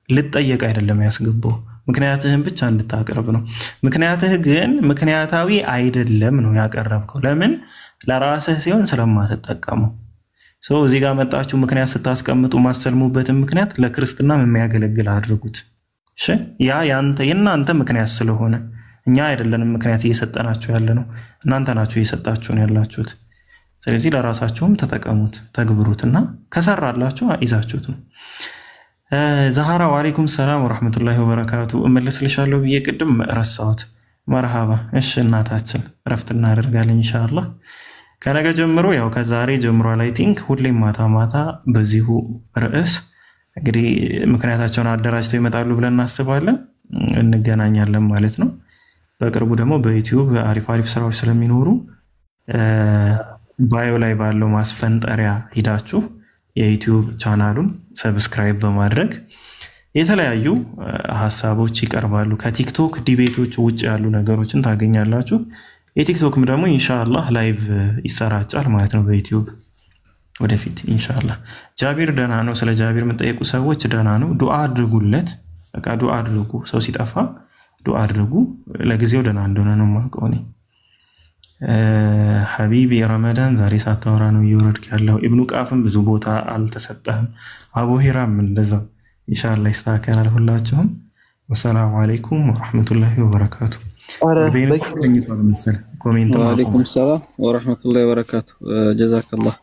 ልትጠይቅ አይደለም ያስገባው ምክንያትህን ብቻ እንድታቀርብ ነው ምክንያትህ ግን ምክንያታዊ አይደለም ነው ያቀረብከው ለምን ለራስህ ሲሆን ስለማትጠቀመው እዚህ ጋር መጣችሁ ምክንያት ስታስቀምጡ ማሰልሙበትን ምክንያት ለክርስትና የሚያገለግል አድርጉት እሺ ያ የናንተ ምክንያት ስለሆነ እኛ አይደለንም ምክንያት እየሰጠናችሁ ያለነው እናንተ ናችሁ እየሰጣችሁን ያላችሁት ስለዚህ ለራሳችሁም ተጠቀሙት ተግብሩትና ከሰራላችሁ ይዛችሁት ነው ዛሃራ ወአለይኩም ሰላም ወራህመቱላሂ ወበረካቱ እመልስልሻለሁ በየቅድም ረሳሁት መርሃባ እሺ እናታችን ረፍት እናደርጋለን ኢንሻአላህ ከነገ ጀምሮ ያው ከዛሬ ጀምሮ ላይ ቲንክ ሁሌም ማታ በዚሁ ርዕስ እንግዲህ ምክንያታቸውን አደራጅተው ይመጣሉ ብለን እናስባለን እንገናኛለን ማለት ነው በቅርቡ ደግሞ በዩቲዩብ አሪፍ አሪፍ ስራዎች ስለሚኖሩ ባዮ ላይ ባለው ማስፈንጠሪያ ሂዳችሁ የዩቲዩብ ቻናሉን ሰብስክራይብ በማድረግ የተለያዩ ሐሳቦች ይቀርባሉ። ከቲክቶክ ዲቤቶች ውጭ ያሉ ነገሮችን ታገኛላችሁ። የቲክቶክም ደግሞ ኢንሻአላህ ላይቭ ይሰራጫል ማለት ነው በዩቲዩብ ወደፊት ኢንሻአላህ። ጃቢር ደህና ነው። ስለ ጃቢር የምትጠይቁ ሰዎች ደህና ነው። ዱዓ አድርጉለት። በቃ ዱዓ አድርጉ። ሰው ሲጠፋ ዱዓ አድርጉ። ለጊዜው ደህና እንደሆነ ነው የማውቀው እኔ። ሐቢቢ ረመዳን ዛሬ ሳታወራ ነው እየወረድክ ያለው። ኢብኑ ቃፍም ብዙ ቦታ አልተሰጠህም። አቡ ሂራም እንደዛው ኢንሻአላህ ይስተካከላል። ሁላችሁም ወሰላሙ አለይኩም ወራህመቱላሂ ወበረካቱ። ወአለይኩም ሰላም ወራህመቱላሂ ወበረካቱ። ጀዛከላህ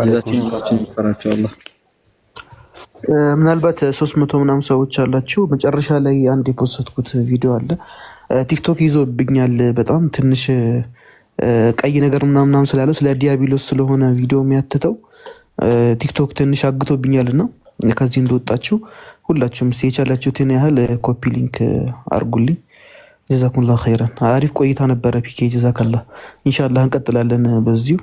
ጀዛችን ሁላችን ይፈራቸዋለህ። ምናልባት 300 ምናምን ሰዎች አላችሁ። መጨረሻ ላይ አንድ የፖስትኩት ቪዲዮ አለ። ቲክቶክ ይዞብኛል በጣም ትንሽ ቀይ ነገር ምናምን ስላለው ስለ ዲያብሎስ ስለሆነ ቪዲዮ የሚያትተው ቲክቶክ ትንሽ አግቶብኛልና ከዚህ እንደወጣችሁ ሁላችሁም የቻላችሁትን ያህል ኮፒ ሊንክ አርጉልኝ። ጀዛኩሙላህ ኸይራን። አሪፍ ቆይታ ነበረ ፒኬ ጀዛከላህ። ኢንሻአላህ እንቀጥላለን በዚሁ።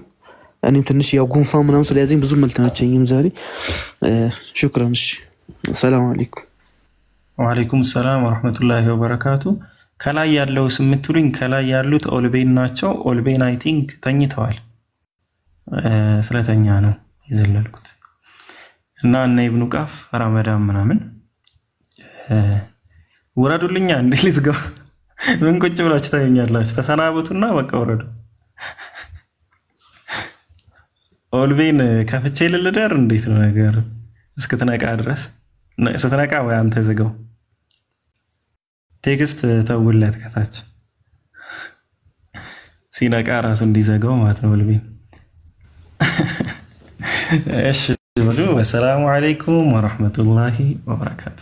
እኔም ትንሽ ያው ጉንፋን ምናምን ስለያዘኝ ብዙም አልተመቸኝም ዛሬ። ሹክራን። ሰላም አለይኩም። ወአለይኩም ሰላም ወራህመቱላሂ ወበረካቱ። ከላይ ያለው ስምትሉኝ ከላይ ያሉት ኦልቤን ናቸው። ኦልቤን አይ ቲንክ ተኝተዋል። ስለተኛ ነው የዘለልኩት እና እነ ኢብኑ ቃፍ ረመዳን ምናምን ወረዱልኛ እንዴ ልዝጋው። ምን ቁጭ ብላችሁ ታዩኛላችሁ? ተሰናበቱና በቃ ወረዱ። ኦልቤን ከፍቼ ልልደር እንዴት ነው ነገር? እስክትነቃ ድረስ ስትነቃ ወይ አንተ ዝጋው። ቴክስት ተውለት ከታች ሲነቃ ራሱ እንዲዘጋው ማለት ነው ኦልቤን። እሺ ወሰላሙ አለይኩም ወራህመቱላሂ ወበረካቱ።